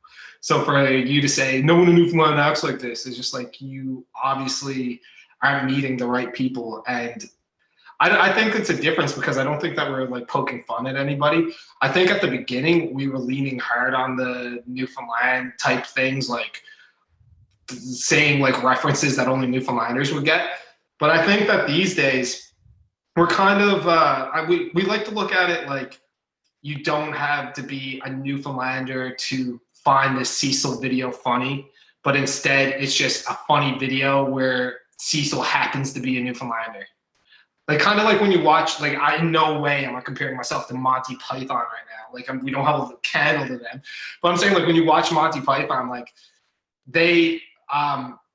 So for you to say no one in Newfoundland acts like this is just like, you obviously aren't meeting the right people. And I think it's a difference, because I don't think that we're like poking fun at anybody. I think at the beginning we were leaning hard on the Newfoundland type things, like saying like references that only Newfoundlanders would get. But I think that these days we're kind of we like to look at it like, you don't have to be a Newfoundlander to find this Cecil video funny, but instead it's just a funny video where Cecil happens to be a Newfoundlander. Like, kind of like when you watch, like, in no way am I comparing myself to Monty Python right now. Like, we don't have a candle to them. But I'm saying, like, when you watch Monty Python, like, they,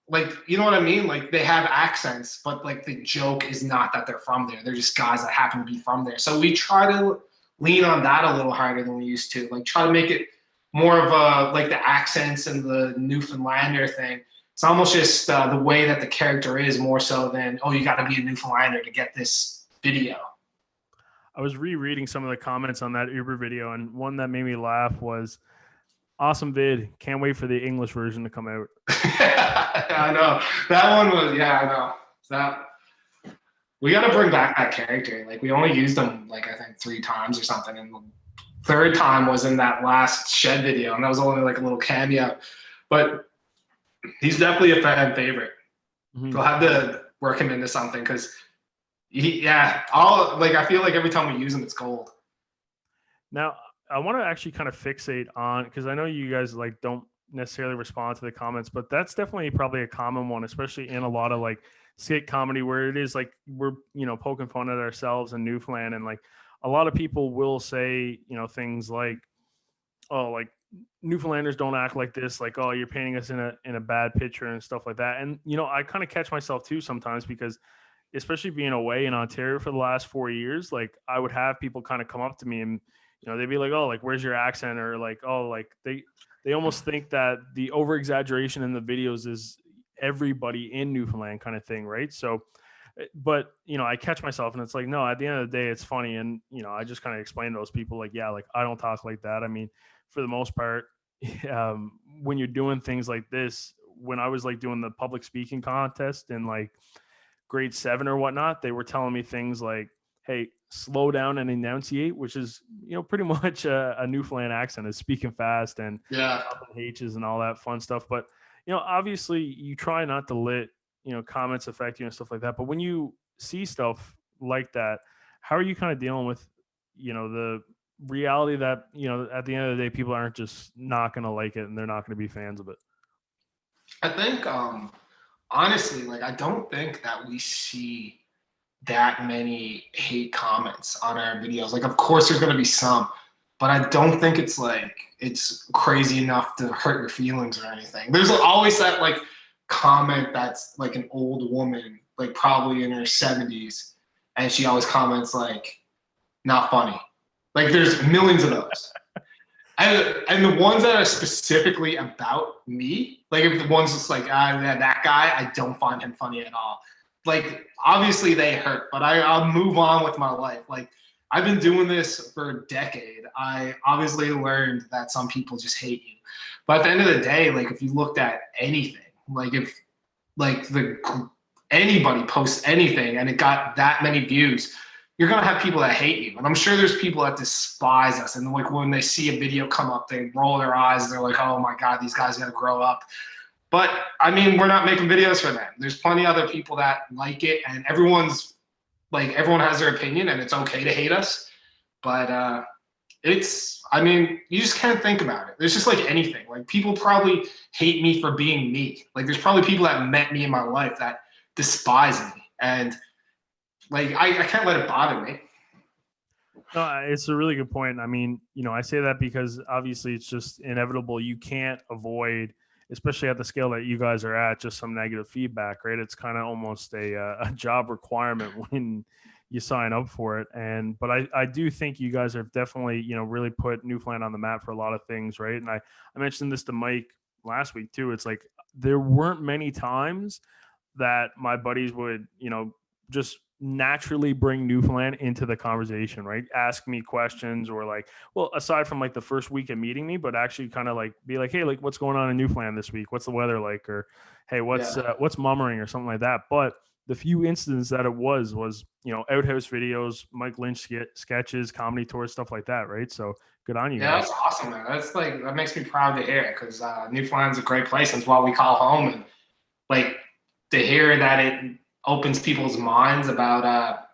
like, you know what I mean? Like, they have accents, but, like, the joke is not that they're from there. They're just guys that happen to be from there. So we try to lean on that a little harder than we used to. Like, try to make it more of a, like, the accents and the Newfoundlander thing. It's almost just the way that the character is, more so than, oh, you got to be a Newfoundlander to get this video. I was rereading some of the comments on that Uber video, and one that made me laugh was, awesome vid. Can't wait for the English version to come out. I know. That one was, I know. We got to bring back that character. Like, we only used him, like, I think 3 times or something. And the third time was in that last Shed video, and that was only like a little cameo. But he's definitely a fan favorite. Mm-hmm. We'll have to work him into something, because I feel like every time we use him, it's gold. Now, I want to actually kind of fixate on, because I know you guys like don't necessarily respond to the comments, but that's definitely probably a common one, especially in a lot of like skit comedy, where it is like we're poking fun at ourselves in Newfoundland, and like a lot of people will say things like, oh, like Newfoundlanders don't act like this, like, oh, you're painting us in a bad picture and stuff like that. And I kind of catch myself too sometimes, because especially being away in Ontario for the last 4 years, like I would have people kind of come up to me and they'd be like, oh, like, where's your accent? Or like, oh, like they almost think that the over exaggeration in the videos is everybody in Newfoundland kind of thing, right? So but I catch myself, and it's like, no, at the end of the day, it's funny. And I just kind of explain to those people, like, yeah, like I don't talk like that. I mean, for the most part, when you're doing things like this, when I was like doing the public speaking contest in like grade 7 or whatnot, they were telling me things like, hey, slow down and enunciate, which is pretty much a Newfoundland accent, is speaking fast and H's and all that fun stuff. But obviously you try not to let comments affect you and stuff like that. But when you see stuff like that, how are you kind of dealing with the reality that at the end of the day, people aren't just not going to like it and they're not going to be fans of it? I think honestly, like, I don't think that we see that many hate comments on our videos. Like, of course there's going to be some, but I don't think it's like it's crazy enough to hurt your feelings or anything. There's always that like comment that's like an old woman, like probably in her 70s, and she always comments like, not funny. Like, there's millions of those. And the ones that are specifically about me, like if the ones that's like, that guy, I don't find him funny at all. Like, obviously they hurt, but I'll move on with my life. Like, I've been doing this for a decade. I obviously learned that some people just hate you. But at the end of the day, like, if you looked at anything, like if like anybody posts anything and it got that many views, you're going to have people that hate you. And I'm sure there's people that despise us. And like when they see a video come up, they roll their eyes and they're like, oh my God, these guys got to grow up. But I mean, we're not making videos for them. There's plenty of other people that like it, and everyone has their opinion, and it's okay to hate us. But I mean, you just can't think about it. It's just like anything. Like, people probably hate me for being me. Like, there's probably people that met me in my life that despise me, and like I can't let it bother me. No, it's a really good point. I mean, I say that because obviously it's just inevitable. You can't avoid, especially at the scale that you guys are at, just some negative feedback, right? It's kind of almost a job requirement when you sign up for it. But I do think you guys have definitely, really put Newfoundland on the map for a lot of things, right? And I mentioned this to Mike last week too. It's like there weren't many times that my buddies would, just naturally bring Newfoundland into the conversation, right? Ask me questions, or like, well, aside from like the first week of meeting me, but actually kind of like be like, hey, like, what's going on in Newfoundland this week? What's the weather like? Or hey, what's mummering or something like that. But the few instances that it was, Outhouse videos, Mike Lynch sketches, comedy tours, stuff like that, right? So good on you guys. That's awesome, man. That makes me proud to hear, because Newfoundland's a great place, and it's what we call home. And like, to hear that it opens people's minds about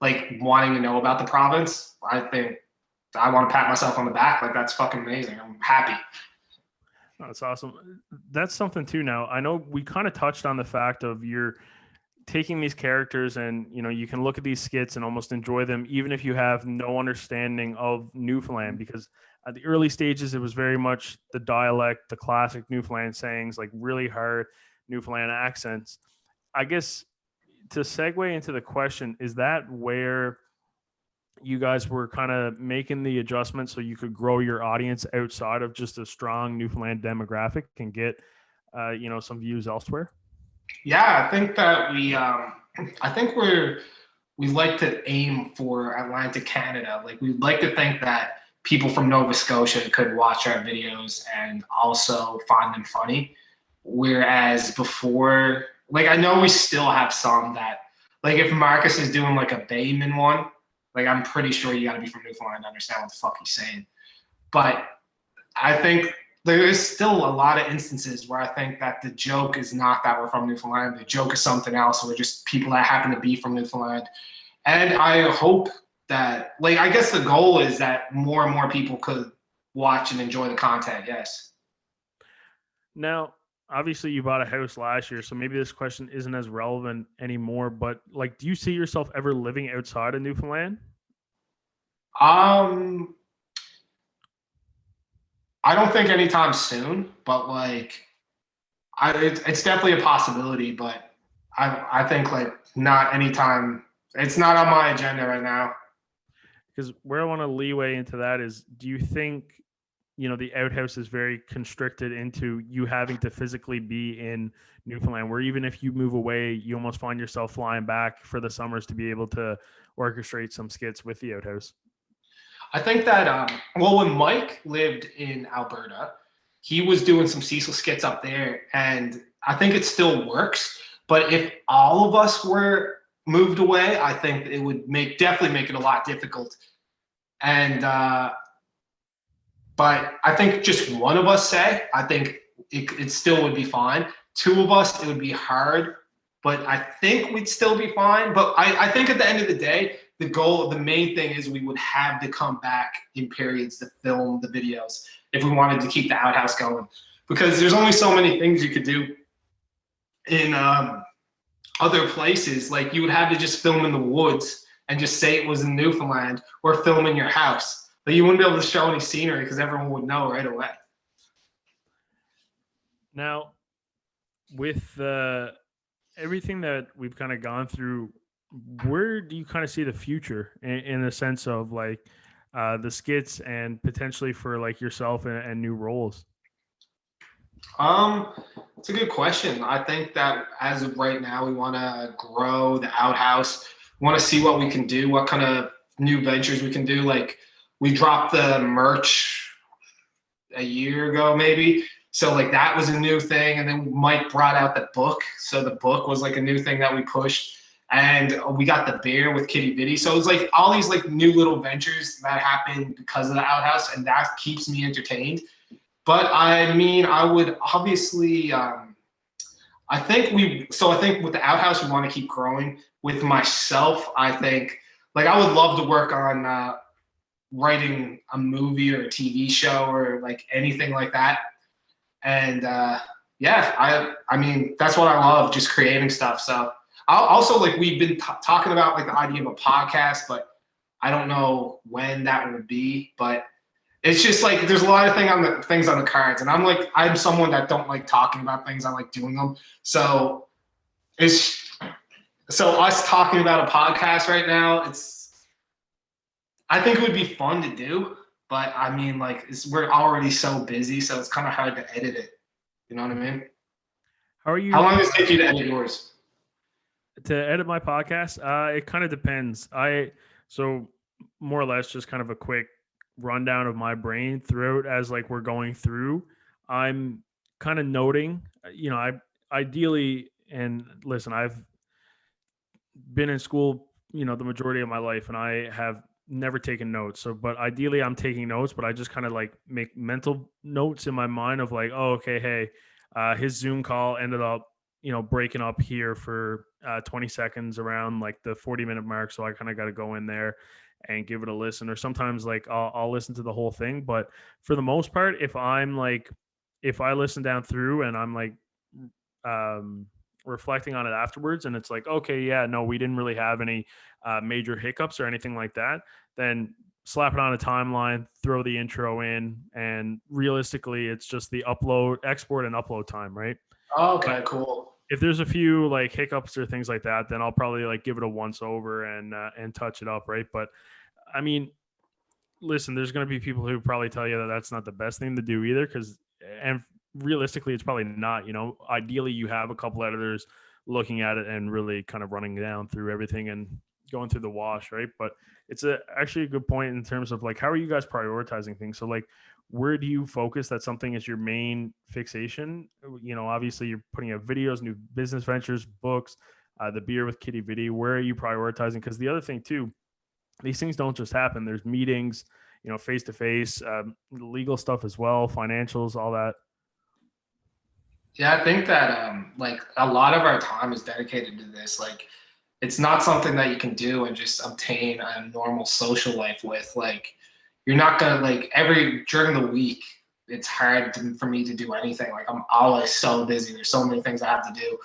like wanting to know about the province, I think I want to pat myself on the back. Like, that's fucking amazing. I'm happy. Oh, that's awesome. That's something too. Now, I know we kind of touched on the fact of you're taking these characters, and you can look at these skits and almost enjoy them even if you have no understanding of Newfoundland, because at the early stages it was very much the dialect, the classic Newfoundland sayings, like really hard Newfoundland accents. I guess to segue into the question, is that where you guys were kind of making the adjustment so you could grow your audience outside of just a strong Newfoundland demographic and get some views elsewhere? Yeah, I think that we like to aim for Atlantic Canada. Like, we'd like to think that people from Nova Scotia could watch our videos and also find them funny. Whereas before, like, I know we still have some that, like, if Marcus is doing like a Bayman one, like, I'm pretty sure you got to be from Newfoundland to understand what the fuck he's saying. But I think there is still a lot of instances where I think that the joke is not that we're from Newfoundland. The joke is something else. We're just people that happen to be from Newfoundland. And I hope that, like, I guess the goal is that more and more people could watch and enjoy the content. Yes. Now, obviously you bought a house last year, so maybe this question isn't as relevant anymore, but like, do you see yourself ever living outside of Newfoundland? I don't think anytime soon, but like, it's definitely a possibility, but I think like not anytime. It's not on my agenda right now. Because where I want to leeway into that is, do you think, the Outhouse is very constricted into you having to physically be in Newfoundland, where even if you move away, you almost find yourself flying back for the summers to be able to orchestrate some skits with the Outhouse? I think that, when Mike lived in Alberta, he was doing some Cecil skits up there, and I think it still works. But if all of us were moved away, I think it would definitely make it a lot difficult. And but I think just one of us I think it still would be fine. Two of us, it would be hard, but I think we'd still be fine. But I think at the end of the day, the main thing is we would have to come back in periods to film the videos if we wanted to keep the Outhouse going, because there's only so many things you could do in other places. Like, you would have to just film in the woods and just say it was in Newfoundland, or film in your house. But you wouldn't be able to show any scenery because everyone would know right away. Now, with everything that we've kind of gone through, where do you kind of see the future in the sense of like the skits and potentially for like yourself and new roles? It's a good question. I think that as of right now, we want to grow the Outhouse. We want to see what we can do, what kind of new ventures we can do. Like, we dropped the merch a year ago, maybe. So like, that was a new thing. And then Mike brought out the book. So the book was like a new thing that we pushed. And we got the beer with Quidi Vidi. So it's like all these like new little ventures that happen because of the Outhouse, and that keeps me entertained. But I mean, I would obviously I think with the Outhouse, we want to keep growing. With myself, I think like I would love to work on writing a movie or a TV show or like anything like that. And yeah, I mean that's what I love, just creating stuff. So I'll also like we've been talking about like the idea of a podcast, but I don't know when that would be. But it's just like there's a lot of things on the cards, and I'm someone that don't like talking about things. I like doing them. So us talking about a podcast right now, I think it would be fun to do, but I mean like we're already so busy, so it's kind of hard to edit it. You know what I mean? How are you? How long does it take you to edit yours? To edit my podcast? It kind of depends. So more or less just kind of a quick rundown of my brain throughout as like we're going through. I'm kind of noting, I ideally, and listen, I've been in school, the majority of my life, and I have never taken notes. So, but ideally I'm taking notes, but I just kind of like make mental notes in my mind of like, oh, okay, hey, his Zoom call ended up, breaking up here for 20 seconds around like the 40-minute mark. So I kind of got to go in there and give it a listen. Or sometimes like I'll listen to the whole thing. But for the most part, if I listen down through and I'm like reflecting on it afterwards, and it's like, okay, yeah, no, we didn't really have any major hiccups or anything like that, then slap it on a timeline, throw the intro in, and realistically, it's just the export and upload time, right? Okay, cool. If there's a few like hiccups or things like that, then I'll probably like give it a once over and touch it up, right? But I mean, listen, there's going to be people who probably tell you that that's not the best thing to do either, and realistically, it's probably not. Ideally, you have a couple editors looking at it and really kind of running down through everything and going through the wash, right? But it's actually a good point in terms of like, how are you guys prioritizing things? So like, where do you focus that something is your main fixation? Obviously you're putting out videos, new business ventures, books, the beer with Quidi Vidi. Where are you prioritizing? Because the other thing too, these things don't just happen. There's meetings, face to face, legal stuff as well, financials, all that. Yeah, I think that like a lot of our time is dedicated to this. Like it's not something that you can do and just obtain a normal social life with. Like you're not gonna like during the week, it's hard for me to do anything. Like I'm always so busy. There's so many things I have to do.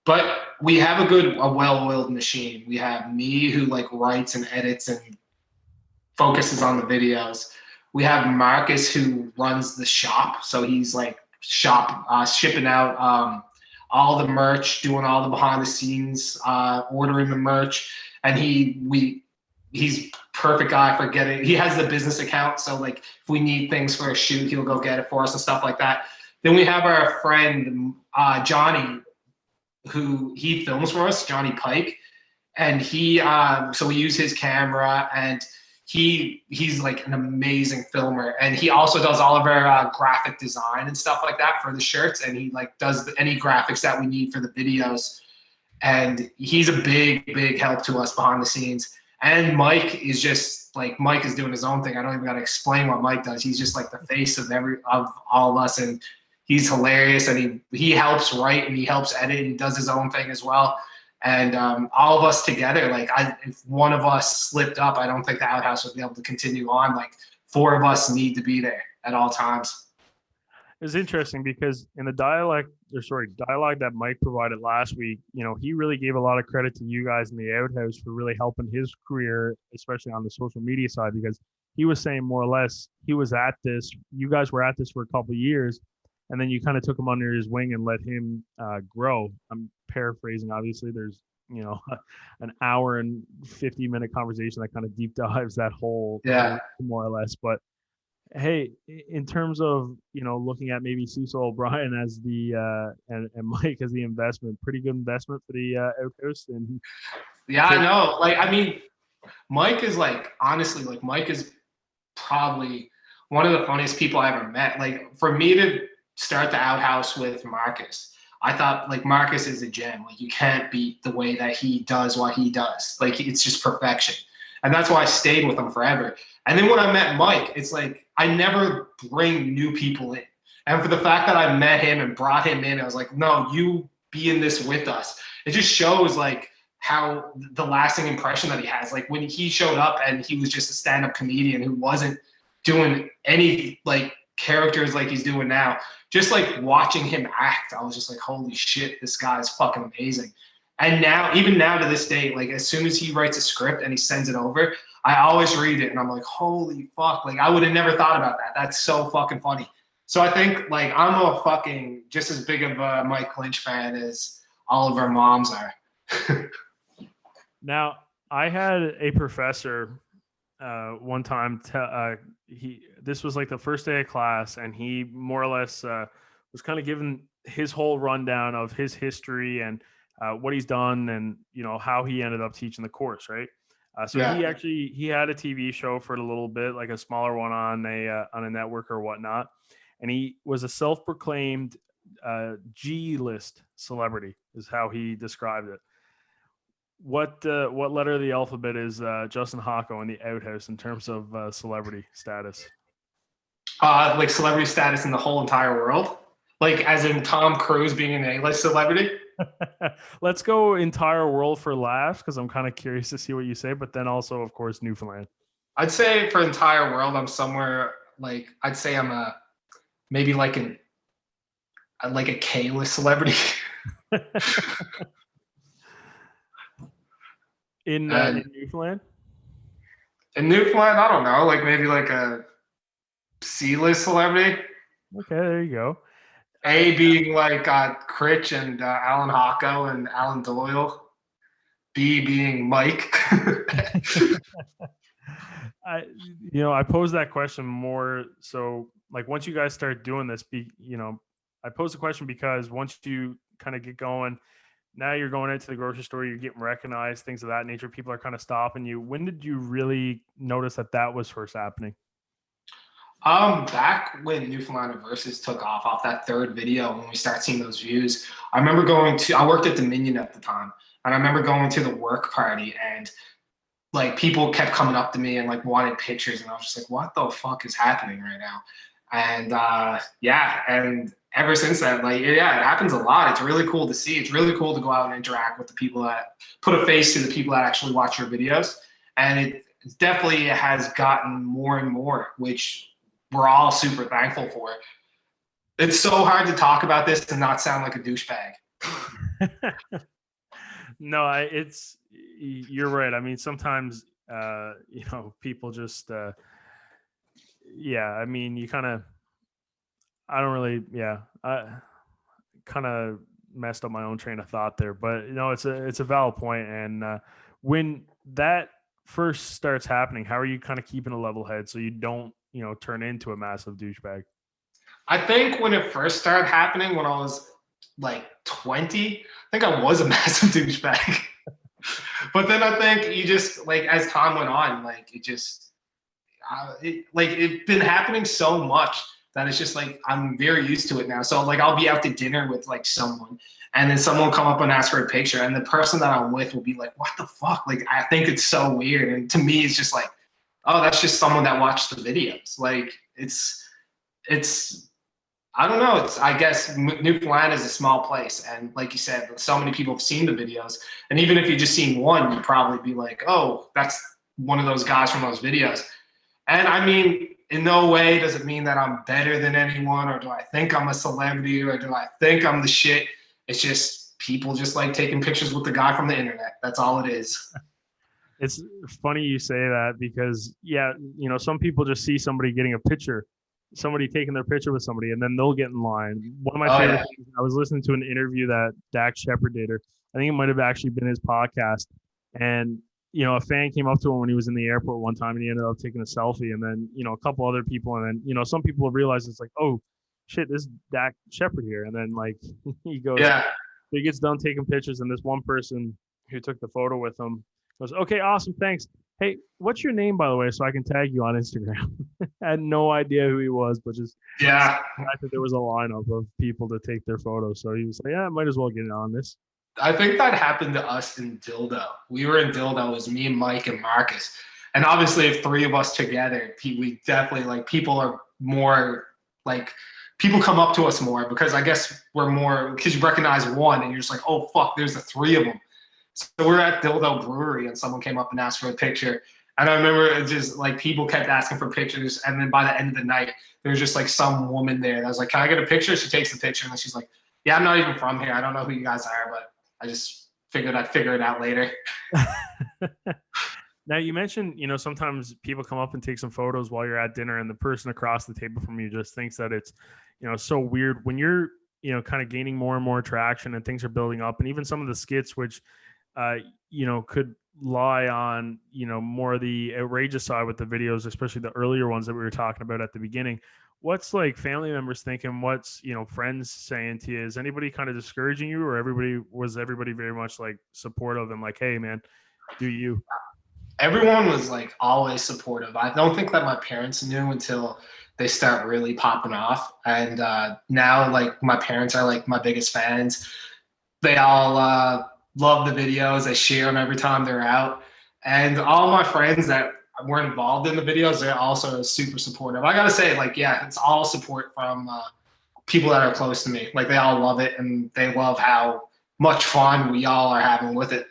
But we have a well-oiled machine. We have me who like writes and edits and focuses on the videos. We have Marcus who runs the shop. So he's like shipping out all the merch, doing all the behind the scenes, ordering the merch. And he's perfect guy for getting, he has the business account. So like if we need things for a shoot, he'll go get it for us and stuff like that. Then we have our friend Johnny, who he films for us, Johnny Pike. And so we use his camera, and he's like an amazing filmer, and he also does all of our graphic design and stuff like that for the shirts, and he like does any graphics that we need for the videos. And he's a big help to us behind the scenes. And Mike is doing his own thing. I don't even got to explain what Mike does. He's just like the face of all of us, and he's hilarious, and he helps write and he helps edit and he does his own thing as well. And all of us together, like if one of us slipped up, I don't think the Outhouse would be able to continue on. Like 4 of us need to be there at all times. It's interesting because in the dialogue that Mike provided last week, he really gave a lot of credit to you guys in the Outhouse for really helping his career, especially on the social media side, because he was saying more or less you guys were at this for a couple of years, and then you kind of took him under his wing and let him grow. I'm paraphrasing, obviously. There's, an hour and 50-minute conversation that kind of deep dives that whole, more or less. But hey, in terms of, looking at maybe Cecil O'Brien as the and Mike as the investment, pretty good investment for the Outhouse. And yeah, I know. Like, I mean, Mike is like, honestly, like Mike is probably one of the funniest people I ever met. Like for me to start the Outhouse with Marcus, I thought like Marcus is a gem. Like you can't beat the way that he does what he does. Like it's just perfection. And that's why I stayed with him forever. And then when I met Mike, it's like I never bring new people in. And for the fact that I met him and brought him in, I was like, no, be in this with us. It just shows like how the lasting impression that he has. Like when he showed up and he was just a stand-up comedian who wasn't doing any like characters like he's doing now. Just like watching him act, I was just like, holy shit, this guy's fucking amazing. And now, even now to this day, like as soon as he writes a script and he sends it over, I always read it and I'm like, holy fuck, like I would have never thought about that. That's so fucking funny. So I think like I'm a fucking just as big of a Mike Lynch fan as all of our moms are. Now, I had a professor one time. This was like the first day of class, and he more or less was kind of giving his whole rundown of his history and what he's done, and how he ended up teaching the course, right? So he had a TV show for a little bit, like a smaller one on a network or whatnot, and he was a self-proclaimed G-list celebrity, is how he described it. What letter of the alphabet is Justin Hocko in the Outhouse in terms of celebrity status? Like celebrity status in the whole entire world? Like as in Tom Cruise being an A-list celebrity? Let's go entire world for laughs, because I'm kind of curious to see what you say, but then also, of course, Newfoundland. I'd say for entire world, I'm somewhere like, I'd say I'm maybe like a K-list celebrity. In Newfoundland? In Newfoundland, I don't know, like maybe like a C-list celebrity. Okay, there you go. A being like Critch and Alan Hocko and Alan Doyle. B being Mike. I posed that question more so like once you guys start doing this, I posed the question because once you kind of get going, now you're going into the grocery store, you're getting recognized, things of that nature. People are kind of stopping you. When did you really notice that was first happening? Back when Newfoundland Versus took off that third video, when we start seeing those views, I remember I worked at Dominion at the time, and I remember going to the work party, and like people kept coming up to me and like wanted pictures, and I was just like, what the fuck is happening right now? And and ever since then, like, it happens a lot. It's really cool to see. It's really cool to go out and interact with the people that put a face to the people that actually watch your videos. And it definitely has gotten more and more, which we're all super thankful for. It's so hard to talk about this and not sound like a douchebag. No, you're right. I mean, sometimes, people just, I mean, you kind of, I kind of messed up my own train of thought there, but it's a valid point. And when that first starts happening, how are you kind of keeping a level head so you don't, turn into a massive douchebag? I think when it first started happening, when I was like 20, I think I was a massive douchebag. But then I think you just, like, as time went on, like, it's been happening so much that it's just like I'm very used to it now. So like I'll be out to dinner with like someone, and then someone will come up and ask for a picture, and the person that I'm with will be like, what the fuck? Like, I think it's so weird. And to me, it's just like, oh, that's just someone that watched the videos. Like it's I don't know. I guess Newfoundland is a small place, and like you said, so many people have seen the videos, and even if you just seen one, you'd probably be like, oh, that's one of those guys from those videos. And I mean, in no way does it mean that I'm better than anyone, or do I think I'm a celebrity, or do I think I'm the shit. It's just people just like taking pictures with the guy from the internet. That's all it is. It's funny you say that because, some people just see somebody getting a picture, somebody taking their picture with somebody, and then they'll get in line. One of my favorite things, I was listening to an interview that Dax Shepard did, or I think it might have actually been his podcast, and a fan came up to him when he was in the airport one time, and he ended up taking a selfie, and then a couple other people, and then some people have realized it's like, oh shit, this is Dax Shepard here, and then like he goes, he gets done taking pictures, and this one person who took the photo with him goes, okay, awesome, thanks. Hey, what's your name, by the way, so I can tag you on Instagram? I had no idea who he was, but just the fact that there was a lineup of people to take their photos. So he was like, I might as well get in on this. I think that happened to us in Dildo. We were in Dildo. It was me and Mike and Marcus. And obviously, if three of us together, we definitely, like, people are more, like, people come up to us more because I guess we're more, because you recognize one and you're just like, oh fuck, there's the three of them. So we're at Dildo Brewery and someone came up and asked for a picture. And I remember it just like people kept asking for pictures. And then by the end of the night, there was just like some woman there that was like, can I get a picture? She takes the picture and then she's like, yeah, I'm not even from here. I don't know who you guys are, but I just figured I'd figure it out later. Now you mentioned, you know, sometimes people come up and take some photos while you're at dinner and the person across the table from you just thinks that it's, you know, so weird when you're, you know, kind of gaining more and more traction and things are building up. And even some of the skits, which, you know, could lie on, you know, more of the outrageous side with the videos, especially the earlier ones that we were talking about at the beginning. What's like family members thinking? What's, you know, friends saying to you? Is anybody kind of discouraging you, or everybody very much like supportive and like, hey man, do you? Everyone was like always supportive. I don't think that my parents knew until they start really popping off. And now like my parents are like my biggest fans. They all love the videos. They share them every time they're out. And all my friends that weren't involved in the videos, they're also super supportive. I gotta say, like, yeah, it's all support from people that are close to me. Like they all love it and they love how much fun we all are having with it.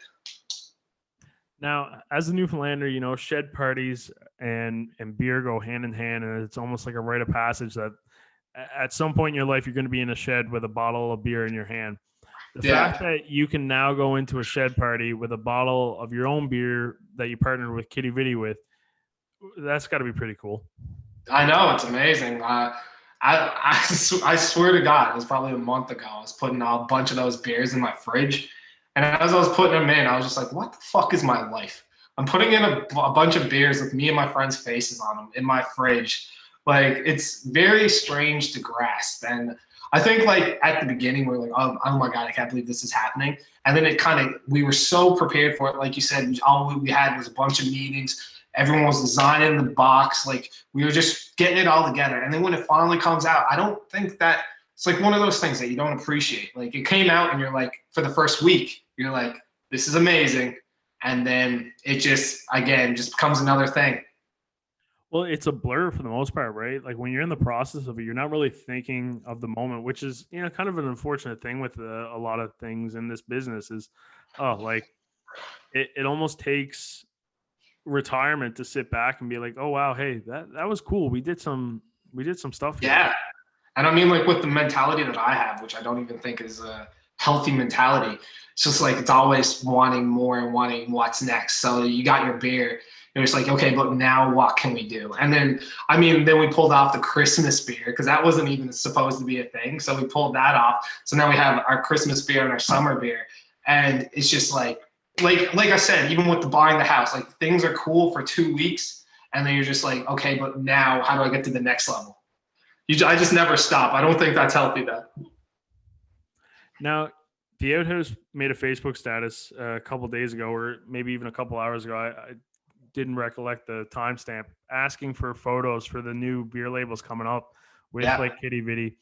Now, as a Newfoundlander, you know, shed parties and beer go hand in hand, and it's almost like a rite of passage that at some point in your life you're going to be in a shed with a bottle of beer in your hand. The fact that you can now go into a shed party with a bottle of your own beer that you partnered with Quidi Vidi with, that's got to be pretty cool. I know, it's amazing. I swear to God, it was probably a month ago. I was putting a bunch of those beers in my fridge. And as I was putting them in, I was just like, what the fuck is my life? I'm putting in a bunch of beers with me and my friends' faces on them in my fridge. Like, it's very strange to grasp. And I think, like, at the beginning, we were like, oh my God, I can't believe this is happening. And then we were so prepared for it. Like you said, all we had was a bunch of meetings. Everyone was designing the box. Like, we were just getting it all together. And then when it finally comes out, I don't think that it's like one of those things that you don't appreciate. Like, it came out and you're like, for the first week, you're like, this is amazing. And then it just, again, just becomes another thing. Well, it's a blur for the most part, right? Like when you're in the process of it, you're not really thinking of the moment, which is, you know, kind of an unfortunate thing with a lot of things in this business is, oh, like it almost takes retirement to sit back and be like, oh, wow, hey, that was cool. We did some stuff here. Yeah. And I mean, like with the mentality that I have, which I don't even think is a healthy mentality, it's just like it's always wanting more and wanting what's next. So you got your beer, and it's like, okay, but now what can we do? And then, I mean, then we pulled off the Christmas beer because that wasn't even supposed to be a thing. So we pulled that off. So now we have our Christmas beer and our summer beer. And it's just like I said, even with the buying the house, like things are cool for 2 weeks. And then you're just like, okay, but now how do I get to the next level? I just never stop. I don't think that's healthy, though. Now, the Outhouse made a Facebook status a couple days ago, or maybe even a couple hours ago. I didn't recollect the timestamp, asking for photos for the new beer labels coming up with like Quidi Vidi.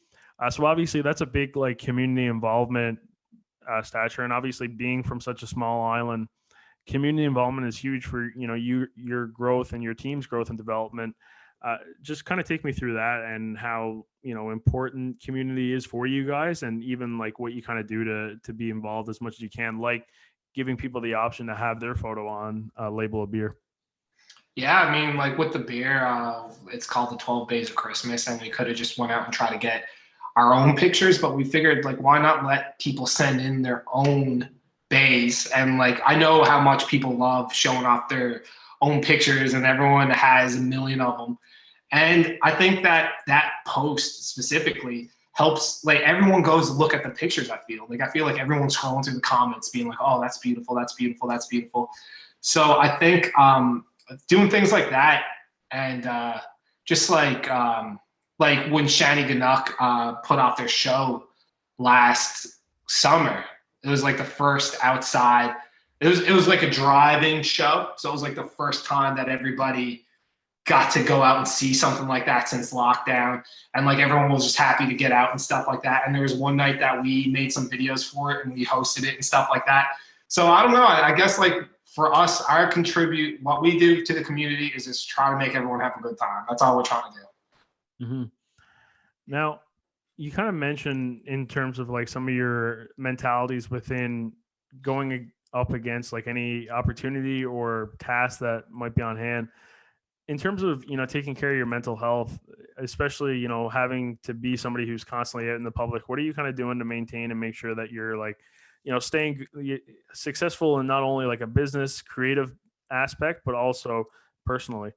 So obviously that's a big like community involvement stature, and obviously being from such a small island, community involvement is huge for, you know, your growth and your team's growth and development. Just kind of take me through that and how, you know, important community is for you guys, and even like what you kind of do to be involved as much as you can, like giving people the option to have their photo on a label of beer. Yeah, I mean, like with the beer, it's called the 12 Days of Christmas, and we could have just went out and tried to get our own pictures, but we figured, like, why not let people send in their own bays? And like, I know how much people love showing off their own pictures, and everyone has a million of them. And I think that post specifically helps, like, everyone goes to look at the pictures. I feel like everyone's scrolling through the comments being like, oh, that's beautiful, that's beautiful, that's beautiful. So I think doing things like that, and just like when Shanny Ganuk put off their show last summer, it was like the first outside. It was like a drive-in show, so it was like the first time that everybody got to go out and see something like that since lockdown, and like everyone was just happy to get out and stuff like that. And there was one night that we made some videos for it and we hosted it and stuff like that. So I don't know. I guess like for us, what we do to the community is just try to make everyone have a good time. That's all we're trying to do. Mm-hmm. Now, you kind of mentioned in terms of like some of your mentalities within going up against like any opportunity or task that might be on hand. In terms of, taking care of your mental health, especially, having to be somebody who's constantly out in the public, what are you kind of doing to maintain and make sure that you're like, staying successful in not only like a business creative aspect, but also personally?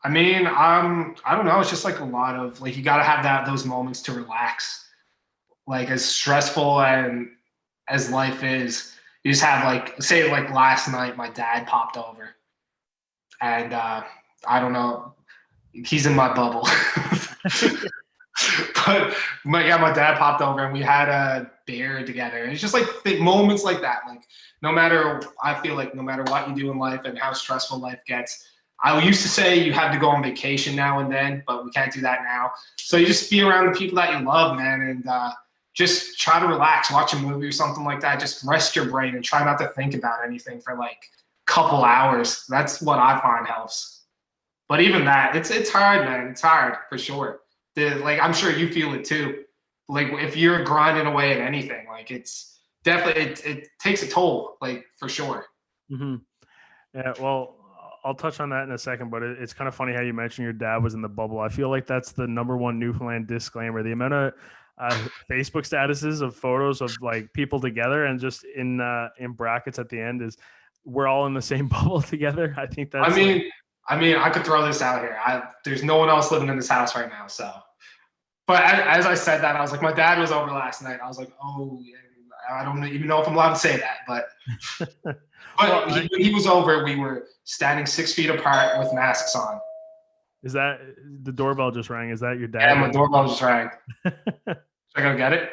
I mean, I don't know. It's just like a lot of like you got to have those moments to relax. Like as stressful and as life is, you just have like say like last night, my dad popped over, and I don't know, he's in my bubble. But my dad popped over and we had a beer together. And it's just like moments like that. Like I feel like no matter what you do in life and how stressful life gets, I used to say you have to go on vacation now and then, but we can't do that now. So you just be around the people that you love, man, and just try to relax, watch a movie or something like that. Just rest your brain and try not to think about anything for like a couple hours. That's what I find helps. But even that, it's hard, man. It's hard for sure. Like I'm sure you feel it too. Like if you're grinding away at anything, like it's definitely it takes a toll, like for sure. Mm-hmm. Yeah, well, I'll touch on that in a second, but it's kind of funny how you mentioned your dad was in the bubble. I feel like that's the number one Newfoundland disclaimer. The amount of Facebook statuses of photos of like people together and just in brackets at the end is we're all in the same bubble together. I think that's. I mean, I could throw this out here. There's no one else living in this house right now, so. But as I said that, I was like, my dad was over last night. I was like, oh, I don't even know if I'm allowed to say that, but. But when he was over, we were standing 6 feet apart with masks on. Is that the doorbell just rang? Is that your dad? Yeah, my doorbell just rang. Should I go get it?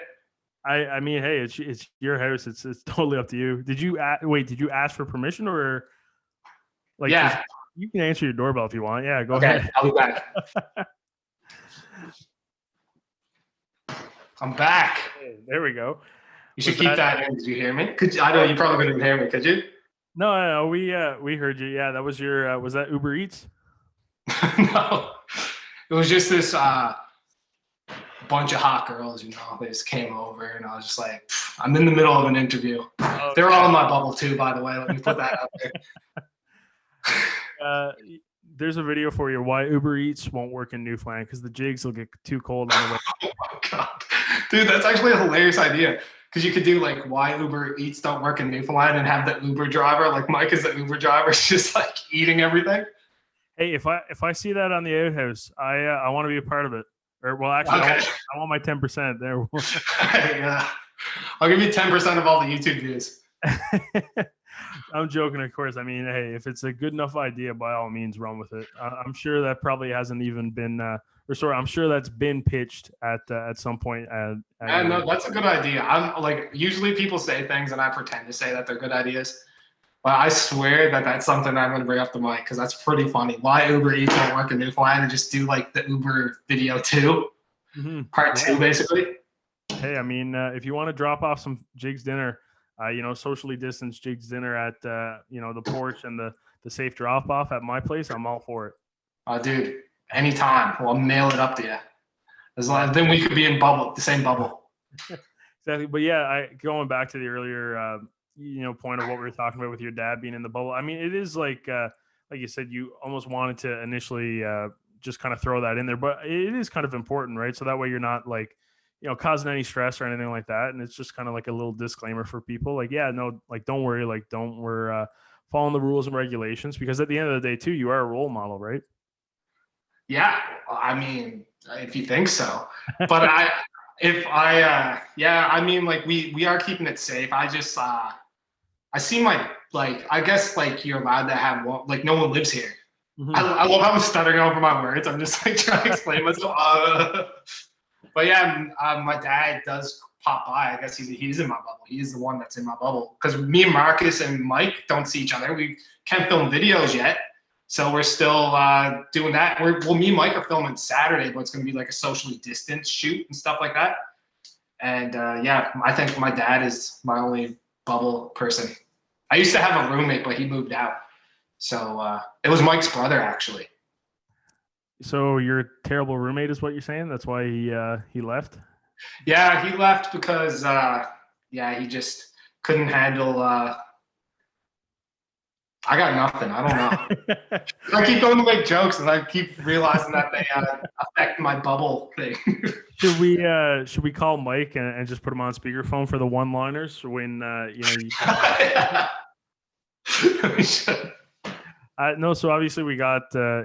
I mean, hey, it's your house. It's totally up to you. Did you ask for permission or like? Yeah, you can answer your doorbell if you want. Yeah, go ahead. Okay, I'll be back. I'm back. Hey, there we go. You should keep that in. Did you hear me? I know you probably couldn't hear me. Could you? No, we heard you. Yeah, that was your. Was that Uber Eats? No, it was just this bunch of hot girls. They just came over, and I was just like, I'm in the middle of an interview. Okay. They're all in my bubble too, by the way. Let me put that out there. There's a video for you why Uber Eats won't work in Newfoundland because the jigs will get too cold on the way. Oh my god, dude, that's actually a hilarious idea. Because you could do like why Uber Eats don't work in Newfoundland and have the Uber driver, like Mike is the Uber driver, just like eating everything. Hey, if I see that on the Outhouse, I want to be a part of it. Or well, actually, okay. I want my 10% there. Yeah, I'll give you 10% of all the YouTube views. I'm joking, of course. I mean, hey, if it's a good enough idea, by all means, run with it. I'm sure that probably hasn't even been. I'm sure that's been pitched at some point. Yeah, no, that's a good idea. I'm like, usually people say things and I pretend to say that they're good ideas, but I swear that that's something I'm going to bring up to Mike because that's pretty funny. Why Uber Eats don't work in Newfoundland and just do like the Uber video 2, part 2, basically. Hey, I mean, if you want to drop off some Jigs dinner, socially distanced Jigs dinner at the porch and the safe drop off at my place, I'm all for it. Oh, dude. Anytime, I'll mail it up to you. As long as then we could be in the same bubble. Exactly, but yeah, going back to the earlier, point of what we were talking about with your dad being in the bubble. I mean, it is like you said, you almost wanted to initially just kind of throw that in there, but it is kind of important, right? So that way you're not like, causing any stress or anything like that, and it's just kind of like a little disclaimer for people, like, yeah, no, like don't worry, like we're following the rules and regulations because at the end of the day, too, you are a role model, right? Yeah, I mean, if you think so, but I mean, like we are keeping it safe. I just, I see I guess like you're allowed to have one, like no one lives here. Mm-hmm. I love how I'm stuttering over my words. I'm just like trying to explain myself. But yeah, my dad does pop by. I guess he's in my bubble. He's the one that's in my bubble because me and Marcus and Mike don't see each other. We can't film videos yet. So we're still doing that. Me and Mike are filming Saturday, but it's going to be like a socially distanced shoot and stuff like that. And I think my dad is my only bubble person. I used to have a roommate, but he moved out. So it was Mike's brother, actually. So your terrible roommate is what you're saying? That's why he left? Yeah, he left because yeah, he just couldn't handle. I got nothing. I don't know. I keep going to make jokes, and I keep realizing that they affect my bubble thing. Should we call Mike and just put him on speakerphone for the one-liners when We should. No, so obviously we got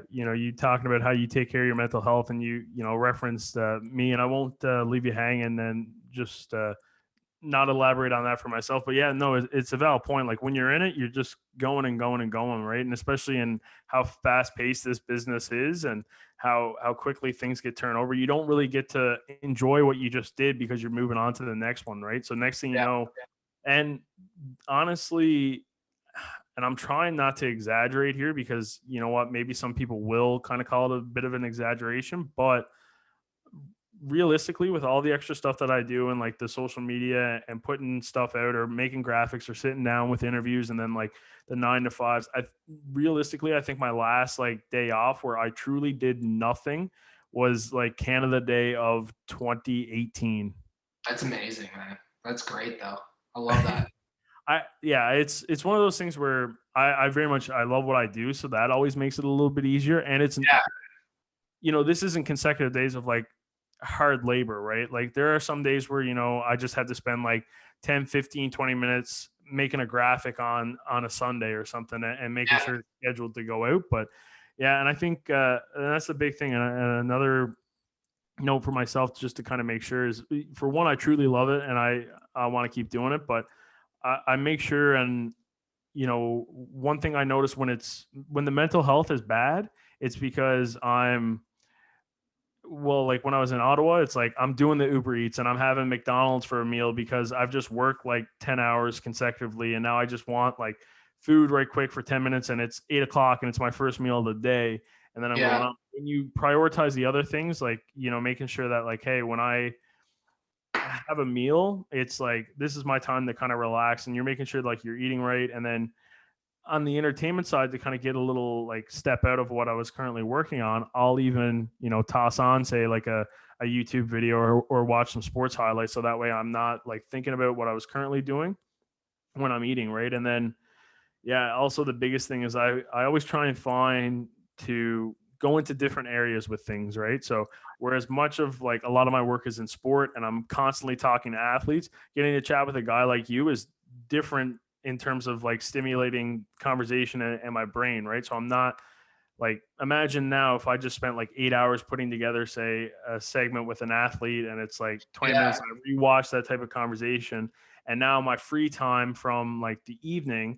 you talking about how you take care of your mental health, and you referenced me, and I won't leave you hanging and just not elaborate on that for myself. But yeah, no, it's a valid point. Like when you're in it, you're just going and going and going, right? And especially in how fast paced this business is and how quickly things get turned over, you don't really get to enjoy what you just did because you're moving on to the next one, right? So next thing you know, and honestly, and I'm trying not to exaggerate here because you know what, maybe some people will kind of call it a bit of an exaggeration, but realistically with all the extra stuff that I do and like the social media and putting stuff out or making graphics or sitting down with interviews and then like the 9 to 5s, I think my last like day off where I truly did nothing was like Canada Day of 2018. That's amazing, man. That's great though. I love that. It's one of those things where I very much I love what I do, so that always makes it a little bit easier. And it's this isn't consecutive days of like hard labor, right? Like there are some days where I just have to spend like 10, 15, 20 minutes making a graphic on a Sunday or something and making sure it's scheduled to go out. But yeah, and I think and that's the big thing. And another note for myself just to kind of make sure is, for one, I truly love it and I want to keep doing it, but I make sure. And one thing I notice when the mental health is bad, it's because like when I was in Ottawa, it's like I'm doing the Uber Eats and I'm having McDonald's for a meal because I've just worked like 10 hours consecutively. And now I just want like food right quick for 10 minutes and it's 8 o'clock and it's my first meal of the day. And then I'm going on. When you prioritize the other things, like, making sure that like, hey, when I have a meal, it's like, this is my time to kind of relax, and you're making sure like you're eating right. And then on the entertainment side, to kind of get a little like step out of what I was currently working on, I'll even, toss on say like a YouTube video or watch some sports highlights. So that way I'm not like thinking about what I was currently doing when I'm eating. Right. And then, also the biggest thing is I always try and find to go into different areas with things. Right. So whereas much of like a lot of my work is in sport and I'm constantly talking to athletes, getting to chat with a guy like you is different in terms of like stimulating conversation in my brain, right? So I'm not like, imagine now if I just spent like 8 hours putting together, say, a segment with an athlete and it's like 20 minutes, and I rewatch that type of conversation. And now my free time from like the evening,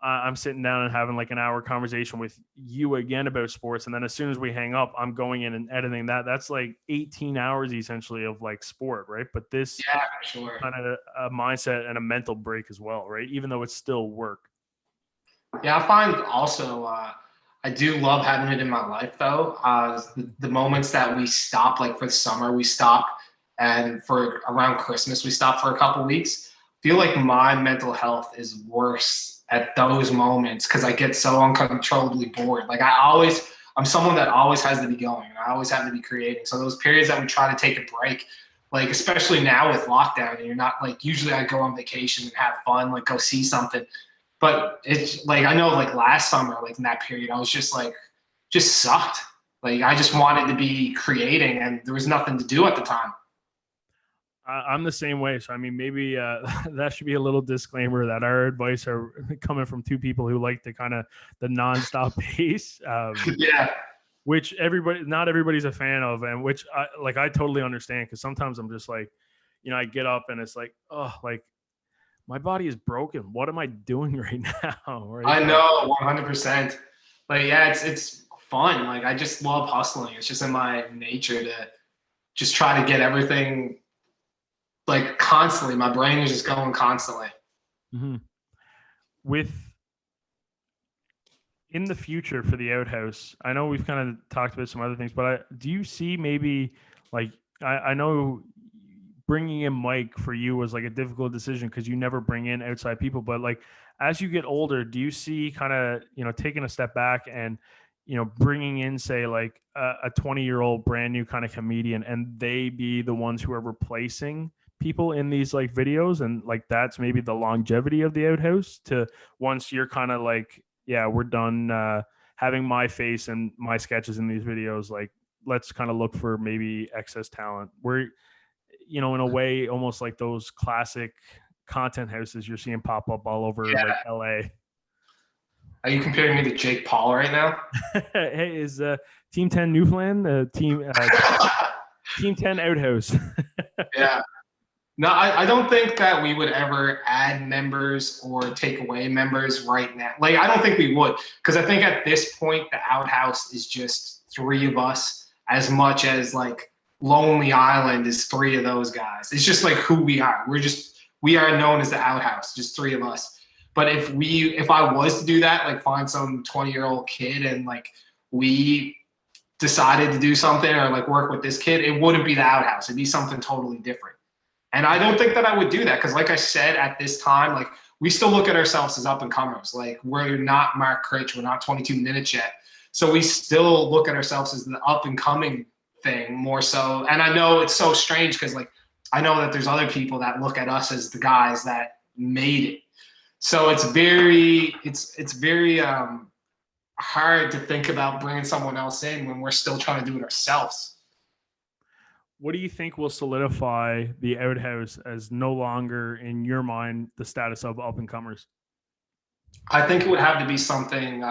I'm sitting down and having like an hour conversation with you again about sports. And then as soon as we hang up, I'm going in and editing that. That's like 18 hours essentially of like sport, right? But this kind of a mindset and a mental break as well, right? Even though it's still work. Yeah, I find also I do love having it in my life though. The moments that we stop, like for the summer, we stop, and for around Christmas, we stop for a couple weeks. I feel like my mental health is worse at those moments because I get so uncontrollably bored. Like I'm someone that always has to be going and I always have to be creating. So those periods that we try to take a break, like especially now with lockdown, and you're not like, usually I go on vacation and have fun, like go see something. But it's like, I know like last summer, like in that period, I was just sucked. Like I just wanted to be creating and there was nothing to do at the time. I'm the same way. So, I mean, maybe that should be a little disclaimer that our advice are coming from two people who like the kind of the nonstop pace. Which not everybody's a fan of, and which I totally understand, because sometimes I'm just like, I get up and it's like, oh, like my body is broken. What am I doing right now? Right? I know, 100%. But yeah, it's fun. Like I just love hustling. It's just in my nature to just try to get everything like constantly. My brain is just going constantly. Mm-hmm. In the future for the Outhouse, I know we've kind of talked about some other things, but do you see maybe like, I know bringing in Mike for you was like a difficult decision because you never bring in outside people, but like as you get older, do you see kind of, taking a step back and bringing in, say, like a 20-year-old brand new kind of comedian, and they be the ones who are replacing people in these like videos, and like that's maybe the longevity of the Outhouse. To once you're kind of like, yeah, we're done having my face and my sketches in these videos, like let's kind of look for maybe excess talent. We're, in a way, almost like those classic content houses you're seeing pop up all over like LA. Are you comparing me to Jake Paul right now? Hey, is Team 10 Newfoundland Team 10 Outhouse? Yeah. No, I don't think that we would ever add members or take away members right now. Like, I don't think we would, because I think at this point, the Outhouse is just 3 of us, as much as like Lonely Island is 3 of those guys. It's just like who we are. We are known as the Outhouse, just 3 of us. But if I was to do that, like find some 20-year-old kid and like we decided to do something or like work with this kid, it wouldn't be the Outhouse. It'd be something totally different. And I don't think that I would do that because, like I said, at this time, like we still look at ourselves as up and comers. Like we're not Mark Critch, we're not 22 minutes yet. So we still look at ourselves as the up and coming thing more so. And I know it's so strange because like I know that there's other people that look at us as the guys that made it. So it's very hard to think about bringing someone else in when we're still trying to do it ourselves. What do you think will solidify the Outhouse as no longer, in your mind, the status of up and comers? I think it would have to be something.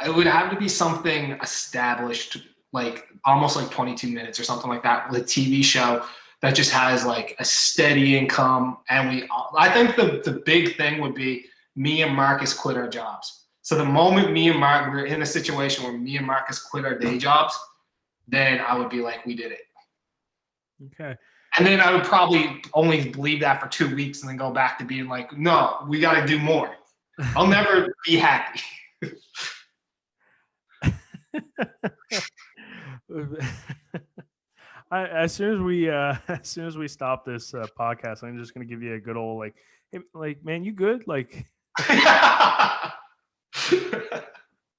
It would have to be something established, like almost like 22 minutes or something like that, with a TV show that just has like a steady income. And I think the big thing would be me and Marcus quit our jobs. So the moment me and Mark, we're in a situation where me and Marcus quit our day jobs, then I would be like, we did it. Okay. And then I would probably only believe that for 2 weeks and then go back to being like, no, we got to do more. I'll never be happy. As soon as we stop this podcast, I'm just gonna give you a good old like, hey, like, man, you good? Like,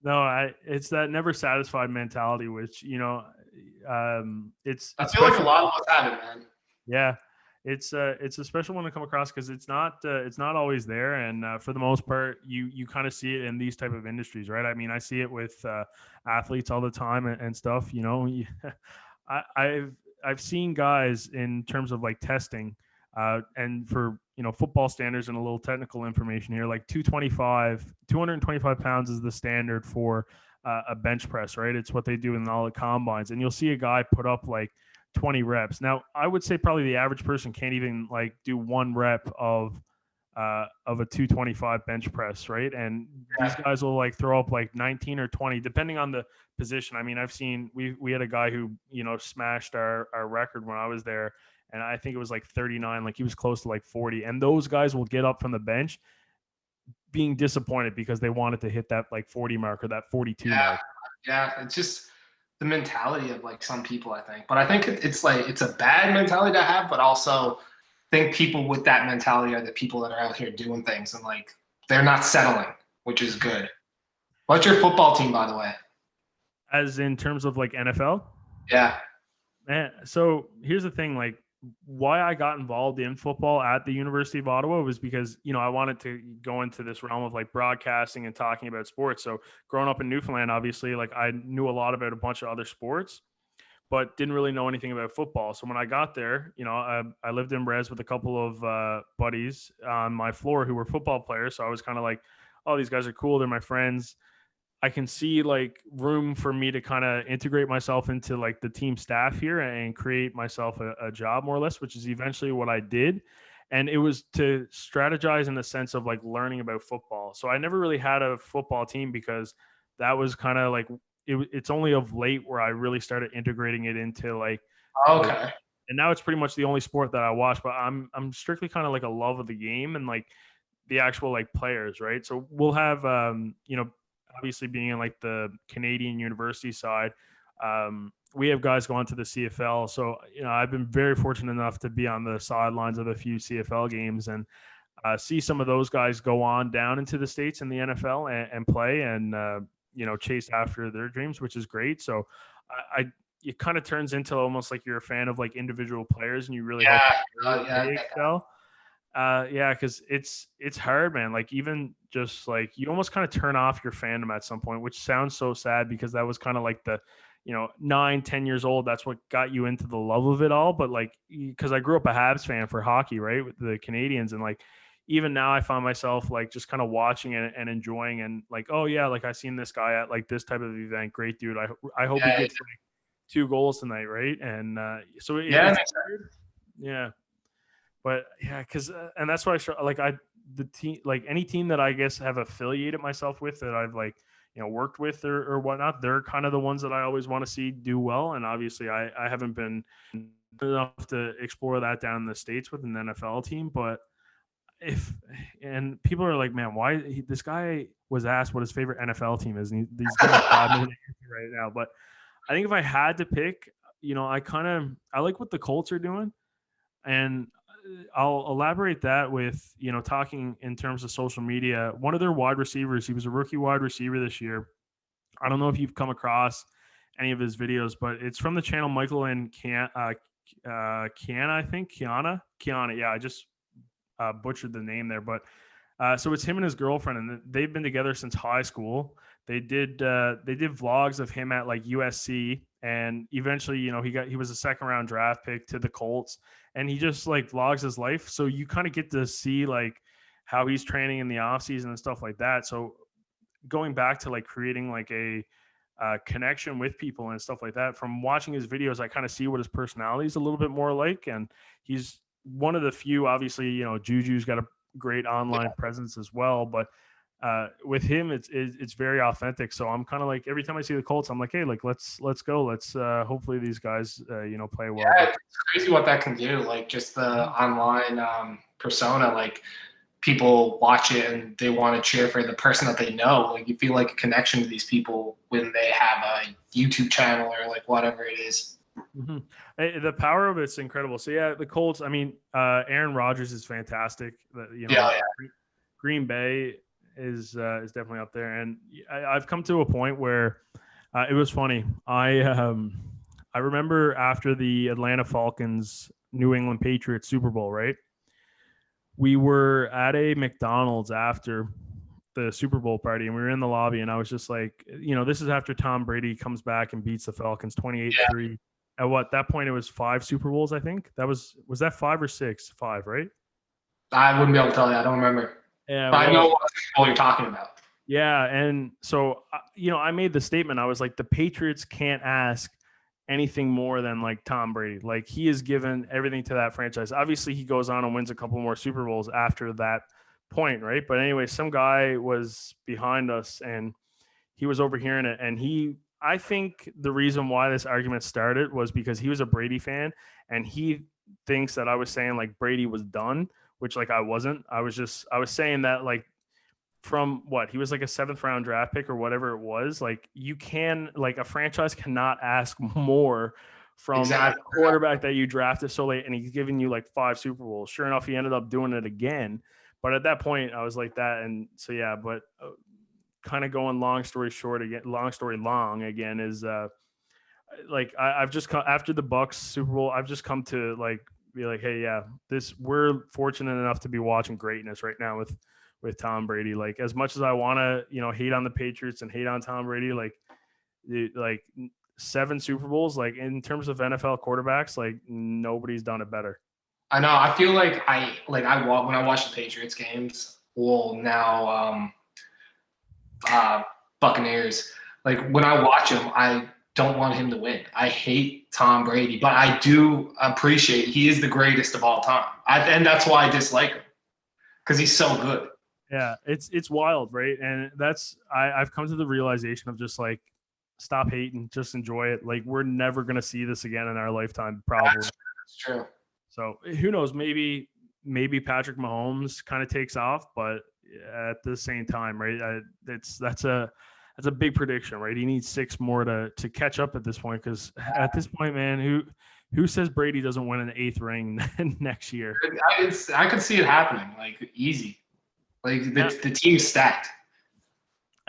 no, it's that never satisfied mentality, which it's. I feel like a lot of us have it, man. Yeah, it's a special one to come across because it's not always there, and for the most part, you kind of see it in these type of industries, right? I mean, I see it with athletes all the time and stuff. I've seen guys in terms of like testing, and for football standards and a little technical information here, like 225 pounds is the standard for a bench press, right? It's what they do in all the combines, and you'll see a guy put up like 20 reps. Now, I would say probably the average person can't even like do 1 rep of a 225 bench press, right? And these guys will like throw up like 19 or 20 depending on the position. I mean, I've seen we had a guy who smashed our record when I was there, and I think it was like 39, like he was close to like 40, and those guys will get up from the bench being disappointed because they wanted to hit that like 40 mark or that 42 mark. Yeah, it's just the mentality of like some people, I think. But I think it's like it's a bad mentality to have, but also I think people with that mentality are the people that are out here doing things and like they're not settling, which is good. What's your football team, by the way? As in terms of like NFL? Yeah. Man, so here's the thing, like why I got involved in football at the University of Ottawa was because, I wanted to go into this realm of like broadcasting and talking about sports. So growing up in Newfoundland, obviously, like I knew a lot about a bunch of other sports, but didn't really know anything about football. So when I got there, I lived in res with a couple of buddies on my floor who were football players. So I was kind of like, oh, these guys are cool. They're my friends. I can see like room for me to kind of integrate myself into like the team staff here and create myself a job more or less, which is eventually what I did. And it was to strategize in the sense of like learning about football. So I never really had a football team because that was kind of like, it's only of late where I really started integrating it into like, okay. And now it's pretty much the only sport that I watch, but I'm strictly kind of like a love of the game and like the actual like players. Right. So we'll have, obviously being in like the Canadian university side, we have guys going to the CFL. So, I've been very fortunate enough to be on the sidelines of a few CFL games and see some of those guys go on down into the States in the NFL and play. And chase after their dreams, which is great. So I it kind of turns into almost like you're a fan of like individual players and you really hope Yeah, they excel. Yeah, because it's hard, man. Like even just like you almost kind of turn off your fandom at some point, which sounds so sad because that was kind of like the 9-10 years old, that's what got you into the love of it all. But like because I grew up a Habs fan for hockey, right, with the Canadians, and like even now I find myself like just kind of watching it and enjoying, and like, oh yeah, like I seen this guy at like this type of event, great dude, I hope he yeah, gets like 2 goals tonight, right? And so yeah. it's weird. Yeah. But yeah, because and that's why like the team, like any team that I guess have affiliated myself with that I've like worked with or whatnot, they're kind of the ones that I always want to see do well. And obviously I haven't been enough to explore that down in the States with an NFL team. But and people are like, man, why this guy was asked what his favorite NFL team is, and he's giving a 5-minute answer right now. But I think if I had to pick, I like what the Colts are doing. And I'll elaborate that with, talking in terms of social media. One of their wide receivers, he was a rookie wide receiver this year. I don't know if you've come across any of his videos, but it's from the channel Michael and Kiana, I think. Kiana. Yeah, I just butchered the name there. But so it's him and his girlfriend, and they've been together since high school. They did vlogs of him at like USC, and eventually, he was a second round draft pick to the Colts, and he just like vlogs his life. So you kind of get to see like how he's training in the off season and stuff like that. So going back to like creating like a connection with people and stuff like that, from watching his videos, I kind of see what his personality is a little bit more like, and he's one of the few. Obviously, Juju's got a great online presence as well, but with him it's very authentic. So I'm kind of like, every time I see the Colts, I'm like, hey, like let's go, let's hopefully these guys play well. Yeah, it's crazy what that can do, like just the online persona. Like people watch it and they want to cheer for the person that they know. Like you feel like a connection to these people when they have a YouTube channel or like whatever it is. Mm-hmm. The power of it's incredible. So yeah, the Colts, I mean, Aaron Rodgers is fantastic. Green Bay is definitely up there, and I've come to a point where it was funny. I remember after the Atlanta Falcons New England Patriots Super Bowl, right? We were at a McDonald's after the Super Bowl party, and we were in the lobby, and I was just like, this is after Tom Brady comes back and beats the Falcons 28-3. At that point it was 5 Super Bowls, I think. Was that 5 or 6? 5, right? I wouldn't be able to tell you. I don't remember. Yeah, but I know what you're talking about. Yeah, and so I made the statement. I was like, the Patriots can't ask anything more than like Tom Brady. Like he has given everything to that franchise. Obviously, he goes on and wins a couple more Super Bowls after that point, right? But anyway, some guy was behind us and he was overhearing it, and I think the reason why this argument started was because he was a Brady fan, and he thinks that I was saying like Brady was done, which like I wasn't. I was saying that like from he was like a 7th round draft pick or whatever it was. Like a franchise cannot ask more from a quarterback that you drafted so late, and he's giving you like 5 Super Bowls. Sure enough, he ended up doing it again. But at that point, I was like that, and so yeah. But kind of going long story long again is like I've just come after the Bucks Super Bowl. I've just come to like be like, hey, yeah, we're fortunate enough to be watching greatness right now with Tom Brady. Like as much as I want to hate on the Patriots and hate on Tom Brady, like 7 Super Bowls, like in terms of NFL quarterbacks, like nobody's done it better. I know. I feel like when I watch the Patriots games, now Buccaneers, like when I watch him, I don't want him to win. I hate Tom Brady, but I do appreciate he is the greatest of all time. And that's why I dislike him, because he's so good. Yeah, it's wild, right? And I've come to the realization of just like, stop hating, just enjoy it. Like we're never gonna see this again in our lifetime, probably. That's true. So who knows? Maybe Patrick Mahomes kind of takes off, but at the same time, right? That's a big prediction, right? He needs 6 more to catch up at this point, because at this point, man, who says Brady doesn't win an 8th ring next year? I could see it happening, like easy. Like the team's stacked.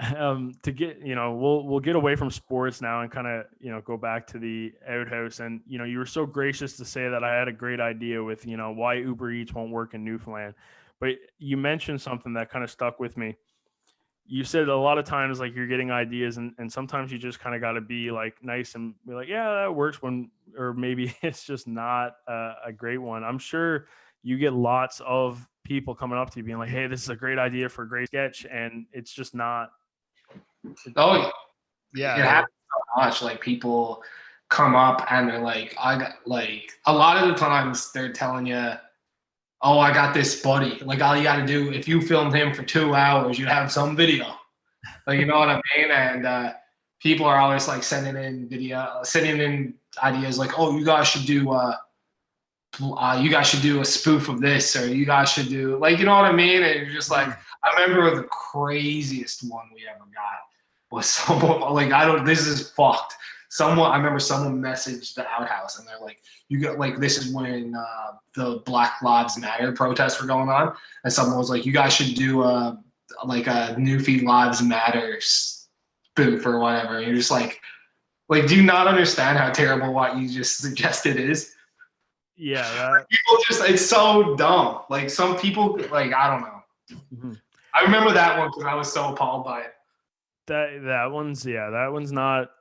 To get, we'll get away from sports now and kind of, go back to the Outhouse. And, you were so gracious to say that I had a great idea with, why Uber Eats won't work in Newfoundland. But you mentioned something that kind of stuck with me. You said a lot of times, like, you're getting ideas, and sometimes you just kind of got to be like nice and be like, yeah, that works or maybe it's just not a great one. I'm sure you get lots of people coming up to you being like, hey, this is a great idea for a great sketch. And it's just not. Oh, Yeah. it happens so much. Like people come up and they're like, I got like a lot of the times they're telling you, oh, I got this buddy. Like all you got to do, if you filmed him for 2 hours, you have some video. Like, you know what I mean? And people are always like sending in ideas like, oh, you guys should do a spoof of this, or you guys should do, like, you know what I mean? And you're just like, I remember the craziest one we ever got was someone like, this is fucked. I remember someone messaged the Outhouse and they're like, you got, like, this is when the Black Lives Matter protests were going on. And someone was like, you guys should do a Newfie Lives Matter spoof or whatever. And you're just like, do you not understand how terrible what you just suggested is? Yeah. People just, it's so dumb. Like some people, like, I don't know. Mm-hmm. I remember that one because I was so appalled by it. That one's not.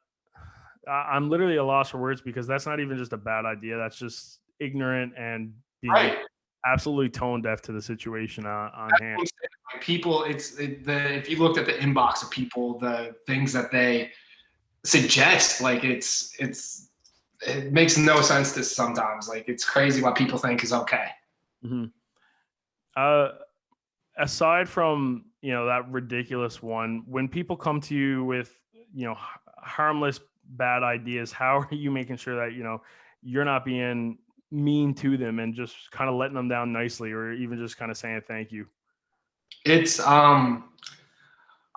I'm literally at a loss for words because that's not even just a bad idea. That's just ignorant and being absolutely tone deaf to the situation on hand. People, if you looked at the inbox of people, the things that they suggest, like it makes no sense to sometimes. Like it's crazy what people think is okay. Mm-hmm. Aside from that ridiculous one, when people come to you with harmless bad ideas, how are you making sure that you're not being mean to them and just kind of letting them down nicely, or even just kind of saying thank you? It's I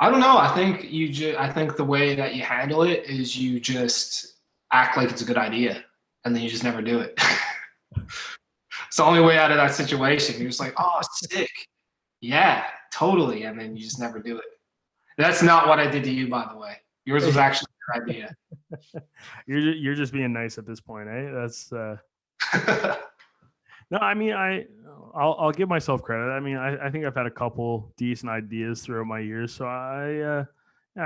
don't know. I think the way that you handle it is you just act like it's a good idea, and then you just never do it. It's the only way out of that situation. You're just like, oh, sick. Yeah, totally. And then you just never do it. That's not what I did to you, by the way. Yours was actually a good idea. You're just being nice at this point, eh? That's no. I mean, I'll give myself credit. I mean, I think I've had a couple decent ideas throughout my years, so I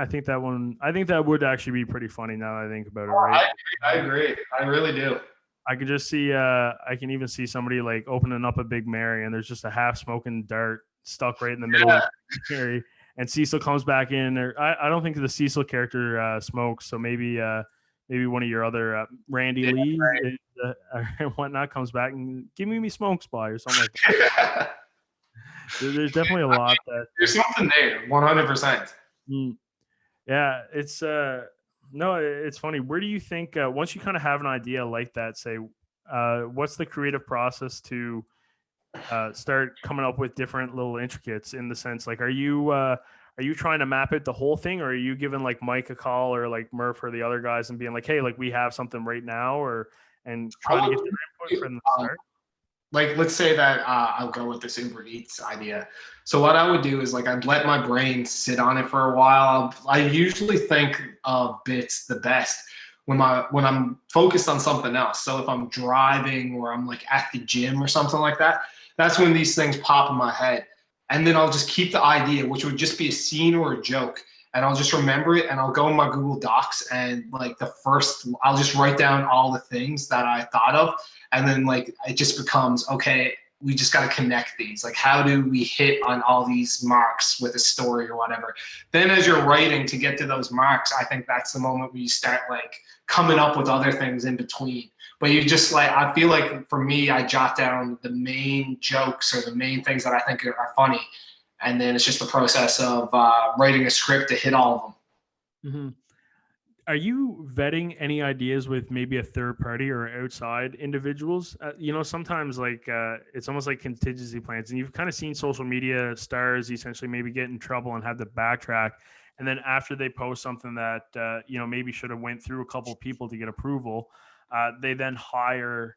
think that one. I think that would actually be pretty funny now that I think about it. Right? I agree. I really do. I could just see. I can even see somebody like opening up a Big Mary, and there's just a half smoking dart stuck right in the middle of the Mary. And Cecil comes back in. Or I don't think the Cecil character smokes, so maybe one of your other Randy Lee and whatnot comes back and give me smokes by or something like that. There's definitely a lot that there's something there, 100%. Yeah, it's no, it's funny. Where do you think once you kind of have an idea like that, say, what's the creative process to start coming up with different little intricates, in the sense, like, are you trying to map it the whole thing, or are you giving like Mike a call or like Murph or the other guys and being like, hey, like we have something right now, and trying to get their input from the start? Like, let's say that I'll go with this Uber Eats idea. So what I would do is, like, I'd let my brain sit on it for a while. I usually think of bits the best when I'm focused on something else. So if I'm driving or I'm like at the gym or something like that, that's when these things pop in my head. And then I'll just keep the idea, which would just be a scene or a joke, and I'll just remember it, and I'll go in my Google Docs, and like I'll just write down all the things that I thought of. And then like it just becomes, okay, we just got to connect these. Like, how do we hit on all these marks with a story or whatever? Then as you're writing to get to those marks, I think that's the moment where you start like coming up with other things in between. But you just like, I feel like for me, I jot down the main jokes or the main things that I think are funny. And then it's just the process of writing a script to hit all of them. Mm-hmm. Are you vetting any ideas with maybe a third party or outside individuals? Sometimes like it's almost like contingency plans, and you've kind of seen social media stars essentially maybe get in trouble and have to backtrack. And then after they post something that, maybe should have went through a couple of people to get approval, they then hire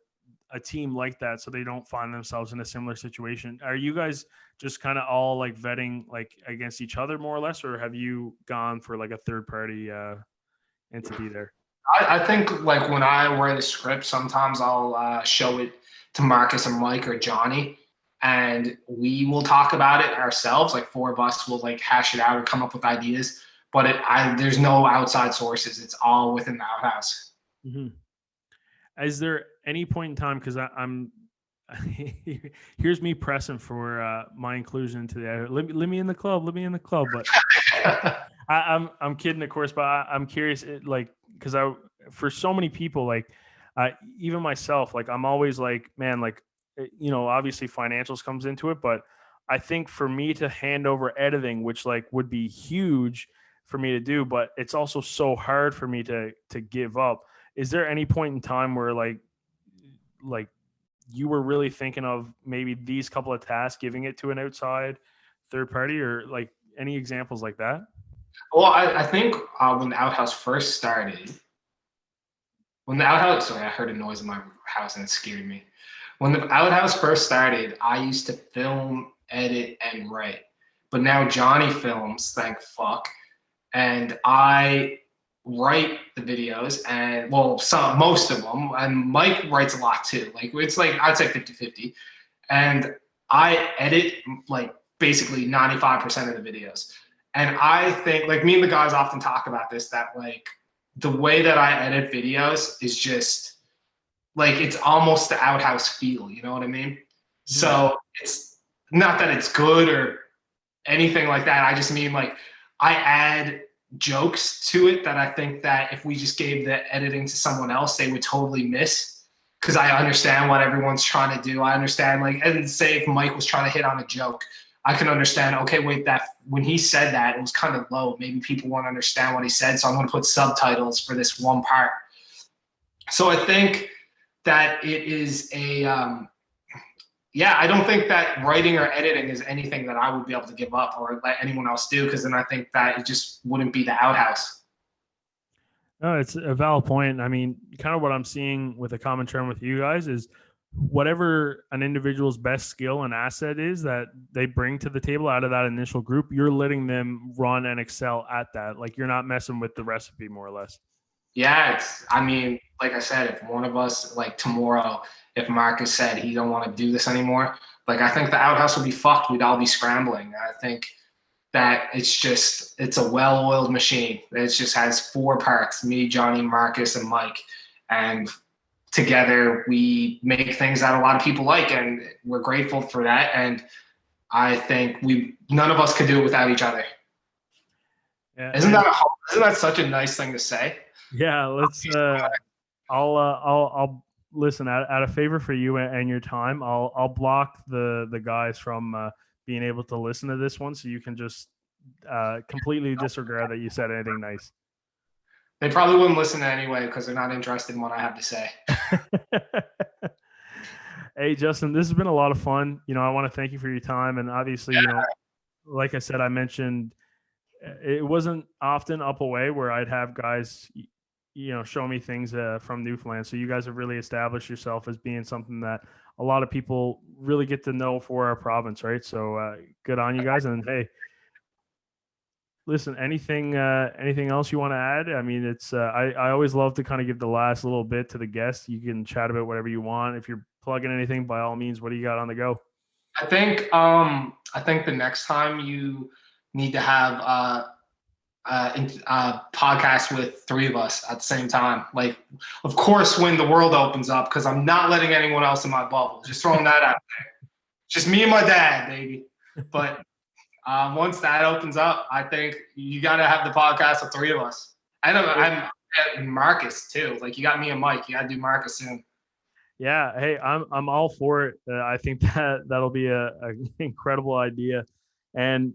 a team like that so they don't find themselves in a similar situation? Are you guys just kind of all like vetting like against each other more or less, or have you gone for like a third party entity there? I think like when I write a script, sometimes I'll show it to Marcus and Mike or Johnny, and we will talk about it ourselves. Like four of us will like hash it out or come up with ideas. But there's no outside sources. It's all within the outhouse. Mm-hmm. Is there any point in time, because I'm here's me pressing for my inclusion into the let me in the club, let me in the club, but I'm kidding, of course, but I'm curious, like, because for so many people, like, even myself, like, I'm always like, man, like, obviously financials comes into it, but I think for me to hand over editing, which like would be huge for me to do, but it's also so hard for me to give up. Is there any point in time where like you were really thinking of maybe these couple of tasks, giving it to an outside third party, or like any examples like that? Well, I think when the outhouse first started, sorry, I heard a noise in my house and it scared me. When the outhouse first started, I used to film, edit, and write. But now Johnny films, thank fuck, and I write the videos, and well, most of them, and Mike writes a lot too. Like it's like I'd say 50-50. And I edit like basically 95% of the videos. And I think like me and the guys often talk about this, that like the way that I edit videos is just like it's almost the outhouse feel, you know what I mean? So it's not that it's good or anything like that. I just mean like I add jokes to it that I think that if we just gave the editing to someone else, they would totally miss. Because I understand what everyone's trying to do. I understand, like, and say if Mike was trying to hit on a joke, I can understand, okay, wait, that when he said that, it was kind of low. Maybe people won't understand what he said, so I'm going to put subtitles for this one part. So I think that it is I don't think that writing or editing is anything that I would be able to give up or let anyone else do, because then I think that it just wouldn't be the outhouse. No, it's a valid point. I mean, kind of what I'm seeing with a common trend with you guys is whatever an individual's best skill and asset is that they bring to the table out of that initial group, you're letting them run and excel at that. Like you're not messing with the recipe, more or less. Yeah, I mean, like I said, if one of us, like tomorrow, if Marcus said he don't want to do this anymore, like I think the outhouse would be fucked. We'd all be scrambling. I think that it's a well-oiled machine. It just has four parts: me, Johnny, Marcus, and Mike, and together we make things that a lot of people like, and we're grateful for that. And I think none of us could do it without each other. Yeah, isn't that such a nice thing to say? Yeah, let's. I'll listen. Out of favor for you and your time, I'll block the guys from being able to listen to this one, so you can just completely disregard that you said anything nice. They probably wouldn't listen anyway because they're not interested in what I have to say. Hey, Justin, this has been a lot of fun. I want to thank you for your time, and obviously, like I said, I mentioned it wasn't often up away where I'd have guys show me things from Newfoundland. So you guys have really established yourself as being something that a lot of people really get to know for our province, right? So good on you guys. And hey, listen, anything else you want to add? I mean, it's I always love to kind of give the last little bit to the guests. You can chat about whatever you want. If you're plugging anything, by all means, what do you got on the go? I think the next time you need to have podcast with three of us at the same time. Like, of course, when the world opens up, because I'm not letting anyone else in my bubble. Just throwing that out there. Just me and my dad, baby. But once that opens up, I think you got to have the podcast with three of us. I'm Marcus too. Like you got me and Mike. You got to do Marcus soon. Yeah, hey, I'm all for it. I think that'll be an incredible idea. And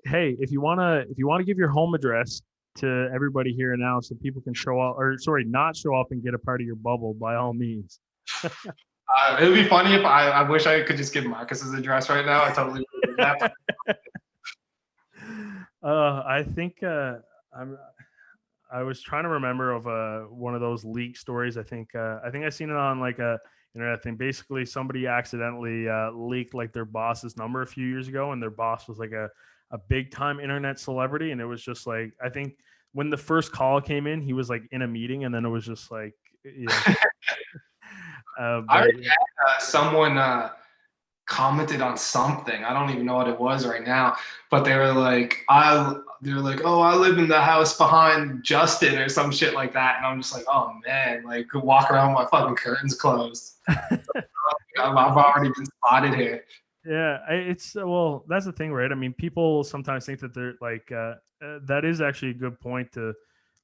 hey, if you wanna give your home address to everybody here now, so people can show up, or sorry, not show up and get a part of your bubble, by all means. It would be funny if I wish I could just give Marcus's address right now. I totally would do that. I think I was trying to remember of one of those leak stories. I think I seen it on like a internet thing. Basically, somebody accidentally leaked like their boss's number a few years ago, and their boss was like a big time internet celebrity, and it was just like, I think when the first call came in, he was like in a meeting, and then it was just like, I but already had someone commented on something. I don't even know what it was right now, but they were like, oh, I live in the house behind Justin or some shit like that, and I'm just like, oh man, like could walk around with my fucking curtains closed. I've already been spotted here. Yeah, it's well, that's the thing, right? I mean, people sometimes think that they're like that is actually a good point to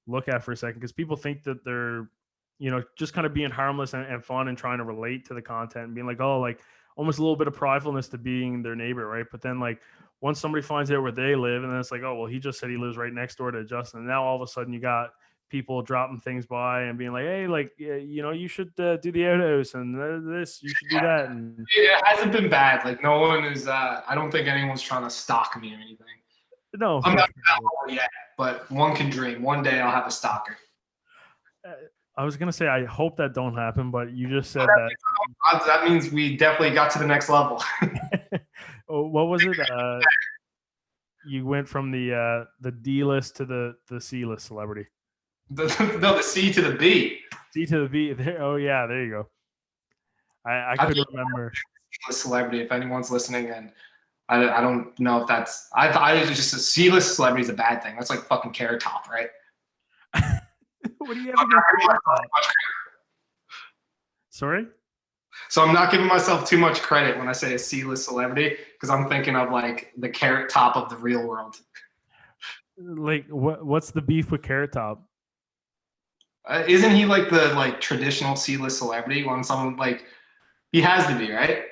look at for a second, because people think that they're, just kind of being harmless and fun and trying to relate to the content and being like, oh, like almost a little bit of pridefulness to being their neighbor, right? But then like once somebody finds out where they live, and then it's like, oh, well, he just said he lives right next door to Justin, and now all of a sudden you got people dropping things by and being like, hey, like, you should do the outhouse, and this, you should do that. And it hasn't been bad. Like no one is. I don't think anyone's trying to stalk me or anything. no, I'm not that old yet, but one can dream. One day I'll have a stalker. I was gonna say I hope that don't happen, but you just said that. That means we definitely got to the next level. What was it? You went from the D list to the C list celebrity. The C to the B. C to the B. Oh yeah, there you go. I couldn't remember. Celebrity, if anyone's listening, and I don't know if that's. I thought it was just a C-list celebrity is a bad thing. That's like fucking Carrot Top, right? What do you have against Carrot Top? Sorry? So I'm not giving myself too much credit when I say a C-list celebrity, because I'm thinking of like the Carrot Top of the real world. Like what's the beef with Carrot Top? Isn't he like the traditional C-list celebrity when someone like he has to be, right?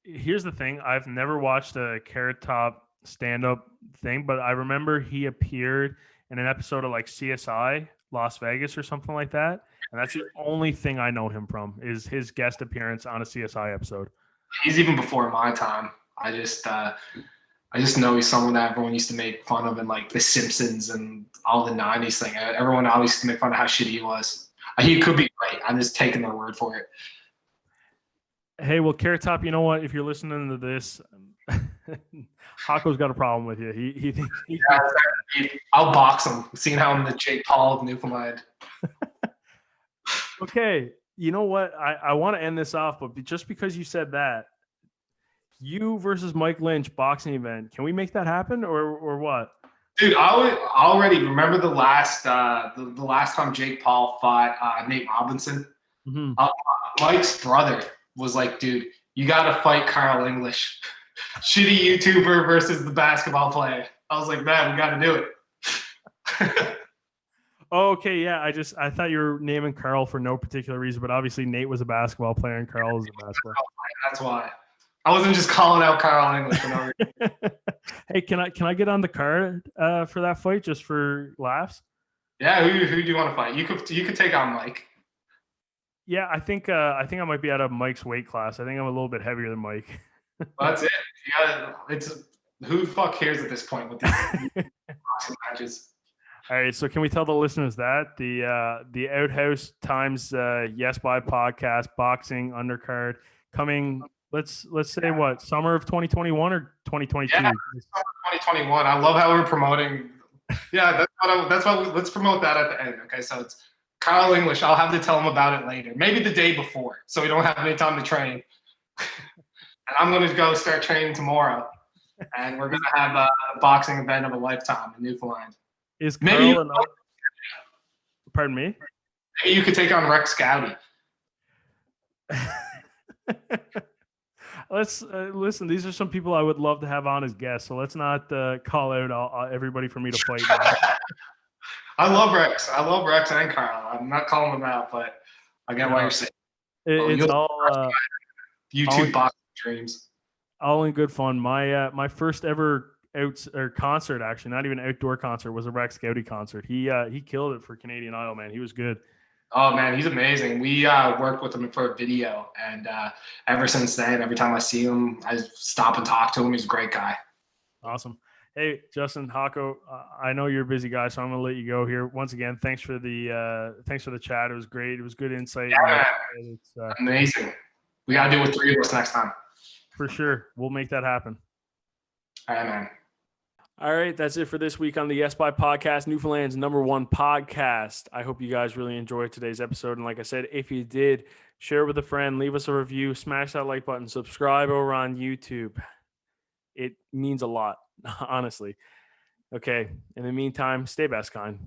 Here's the thing. I've never watched a Carrot Top stand-up thing, but I remember he appeared in an episode of like CSI Las Vegas or something like that. And that's the only thing I know him from, is his guest appearance on a CSI episode. He's even before my time. I just know he's someone that everyone used to make fun of in like The Simpsons and all the 90s thing. Everyone always used to make fun of how shitty he was. He could be great. I'm just taking their word for it. Hey, well, Carrot Top, you know what? If you're listening to this, Hako's got a problem with you. He thinks I'll box him, seeing how I'm the Jake Paul of Newfoundland. Okay, you know what? I want to end this off, but just because you said that, you versus Mike Lynch boxing event, can we make that happen or what? Dude, I already remember the last time Jake Paul fought Nate Robinson. Mm-hmm. Mike's brother was like, dude, you got to fight Carl English. Shitty YouTuber versus the basketball player. I was like, man, we got to do it. Oh, okay, yeah. I thought you were naming Carl for no particular reason, but obviously Nate was a basketball player and Carl was a basketball player. That's why. I wasn't just calling out Carl English for no reason. Hey, can I get on the card for that fight just for laughs? Yeah, who do you want to fight? You could take on Mike. Yeah, I think I might be out of Mike's weight class. I think I'm a little bit heavier than Mike. Well, that's it. Who the fuck cares at this point with these boxing matches? All right, so can we tell the listeners that the Outhouse times Yes By podcast boxing undercard coming? Let's say what, summer of 2021 or 2022? Yeah, summer of 2021. I love how we're promoting. Yeah, that's what let's promote that at the end. Okay, so it's Carl English. I'll have to tell him about it later, maybe the day before, so we don't have any time to train. And I'm going to go start training tomorrow, and we're going to have a boxing event of a lifetime in Newfoundland. Is Carl pardon me? Maybe you could take on Rex Gowdy. Let's listen. These are some people I would love to have on as guests. So let's not call out everybody for me to fight. I love Rex. I love Rex and Carl. I'm not calling them out, but I get why you're saying. It's all YouTube boxing dreams. All in good fun. My first ever concert, actually, not even outdoor concert, was a Rex Gowdy concert. He killed it for Canadian Idol, man. He was good. Oh man, he's amazing. We worked with him for a video, and ever since then, every time I see him, I stop and talk to him. He's a great guy. Awesome. Hey, Justin, Hako, I know you're a busy guy, so I'm going to let you go here. Once again, thanks for the chat. It was great. It was good insight. Yeah, And it's, amazing. We got to do it with 3 of us next time. For sure. We'll make that happen. All right, man. All right, that's it for this week on the Yes By Podcast, Newfoundland's #1 podcast. I hope you guys really enjoyed today's episode. And like I said, if you did, share with a friend, leave us a review, smash that like button, subscribe over on YouTube. It means a lot, honestly. Okay, in the meantime, stay best kind.